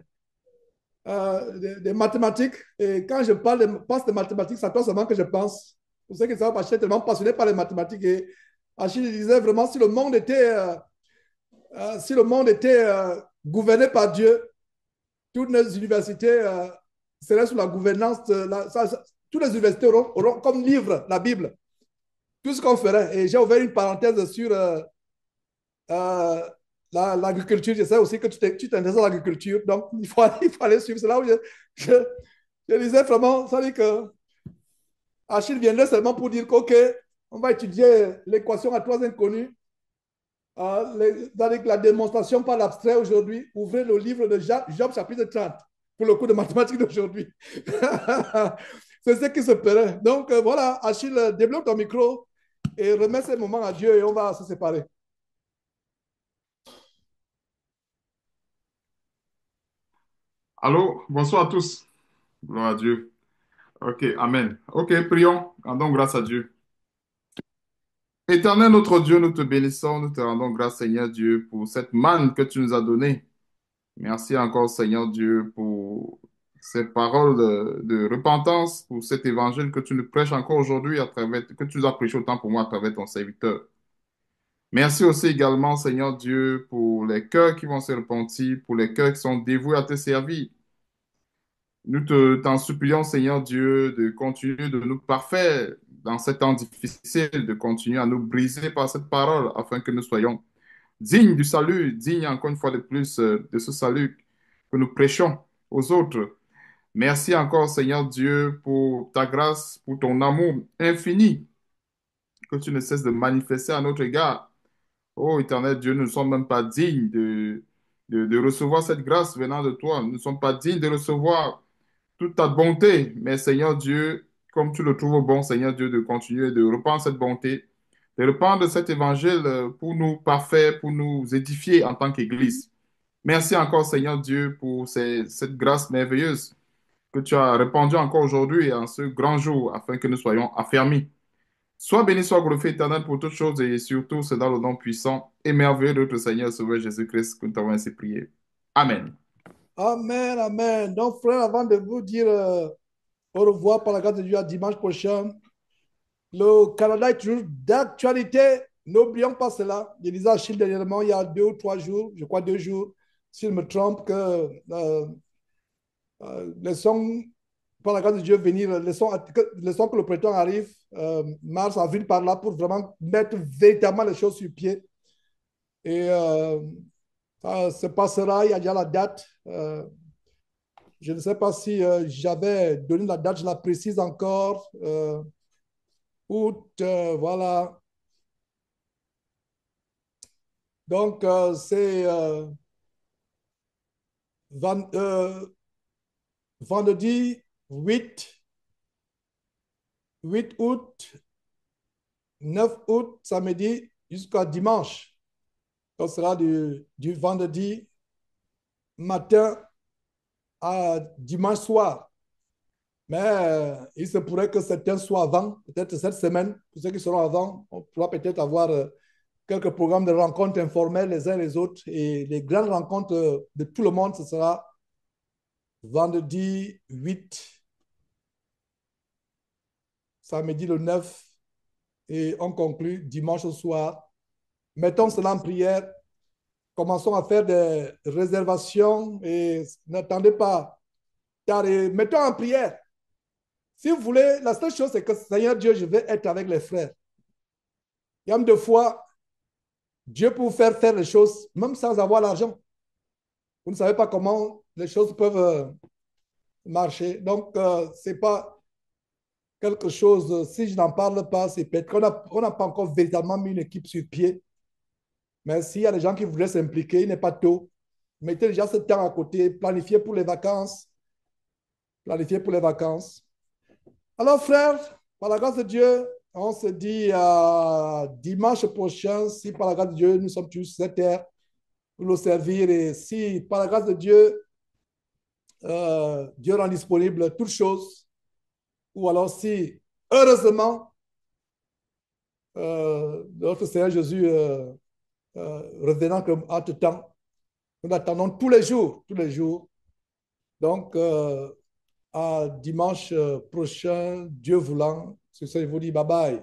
mathématiques. Et quand je pense de mathématiques, c'est à toi seulement que je pense. Pour ceux qui savent, Achille est tellement passionné par les mathématiques. Et Achille disait vraiment, si le monde était gouverné par Dieu, toutes les universités seraient sous la gouvernance toutes les universités auront comme livre la Bible. Tout ce qu'on ferait. Et j'ai ouvert une parenthèse sur euh, l'agriculture. Je sais aussi que tu t'intéresses à l'agriculture. Donc, il faut aller suivre. C'est là où je disais vraiment, ça dit que Achille viendrait seulement pour dire qu'OK, on va étudier l'équation à trois inconnus. Dans la démonstration par l'abstrait aujourd'hui, ouvrez le livre de Job chapitre 30 pour le cours de mathématiques d'aujourd'hui. C'est ce qui se ferait. Donc voilà, Achille, développe ton micro et remets ces moments à Dieu et on va se séparer. Allô, bonsoir à tous. Gloire à Dieu. Ok, Amen. Ok, prions. Rendons grâce à Dieu. Éternel notre Dieu, nous te bénissons, nous te rendons grâce, Seigneur Dieu, pour cette manne que tu nous as donnée. Merci encore, Seigneur Dieu, pour ces paroles de repentance, pour cet évangile que tu nous prêches encore aujourd'hui, que tu nous as prêché autant pour moi à travers ton serviteur. Merci aussi également, Seigneur Dieu, pour les cœurs qui vont se repentir, pour les cœurs qui sont dévoués à te servir. T'en supplions, Seigneur Dieu, de continuer de nous parfaire dans ces temps difficiles, de continuer à nous briser par cette parole, afin que nous soyons dignes du salut, dignes encore une fois de plus de ce salut que nous prêchons aux autres. Merci encore, Seigneur Dieu, pour ta grâce, pour ton amour infini que tu ne cesses de manifester à notre égard. Oh, éternel Dieu, nous ne sommes même pas dignes de recevoir cette grâce venant de toi. Nous ne sommes pas dignes de recevoir toute ta bonté. Mais Seigneur Dieu, comme tu le trouves bon, Seigneur Dieu, de continuer de reprendre cette bonté, de reprendre cet évangile pour nous parfaire, pour nous édifier en tant qu'Église. Merci encore, Seigneur Dieu, pour cette grâce merveilleuse que tu as répandue encore aujourd'hui en ce grand jour, afin que nous soyons affermis. Sois béni, sois glorifié, éternel, pour toutes choses et surtout, c'est dans le nom puissant et merveilleux de notre Seigneur Sauveur Jésus-Christ que nous t'avons ainsi prié. Amen. Amen, amen. Donc, frère, avant de vous dire au revoir par la grâce de Dieu à dimanche prochain, le Canada est toujours d'actualité. N'oublions pas cela. Je disais à Achille dernièrement, il y a 2 ou 3 jours, je crois 2 jours, s'il me trompe, que laissons, par la grâce de Dieu, venir, laissons que le printemps arrive, mars, avril, par là, pour vraiment mettre véritablement les choses sur pied. Et ça se passera, il y a déjà la date. Je ne sais pas si j'avais donné la date, je la précise encore. Août, voilà. Donc, c'est vendredi 8 août, 9 août, samedi jusqu'à dimanche. Donc, ce sera du vendredi matin à dimanche soir. Mais il se pourrait que certains soient avant, peut-être cette semaine. Pour ceux qui seront avant, on pourra peut-être avoir quelques programmes de rencontres informelles les uns les autres. Et les grandes rencontres de tout le monde, ce sera vendredi 8, samedi le 9, et on conclut dimanche au soir. Mettons cela en prière. Commençons à faire des réservations et n'attendez pas. Car mettons en prière. Si vous voulez, la seule chose, c'est que Seigneur Dieu, je vais être avec les frères. Il y a des fois, Dieu peut vous faire les choses, même sans avoir l'argent. Vous ne savez pas comment les choses peuvent marcher. Donc, ce n'est pas quelque chose, si je n'en parle pas, c'est peut-être qu'on n'a pas encore véritablement mis une équipe sur pied. Mais s'il y a des gens qui voudraient s'impliquer, il n'est pas tôt. Mettez déjà ce temps à côté, planifiez pour les vacances. Planifiez pour les vacances. Alors, frères, par la grâce de Dieu, on se dit dimanche prochain, si par la grâce de Dieu, nous sommes tous sur cette terre pour le servir. Et si par la grâce de Dieu, Dieu rend disponible toutes choses, ou alors si, heureusement, notre Seigneur Jésus revenant comme entre-temps, nous attendons tous les jours, tous les jours. Donc, à dimanche prochain, Dieu voulant, c'est ça, je vous dis bye bye.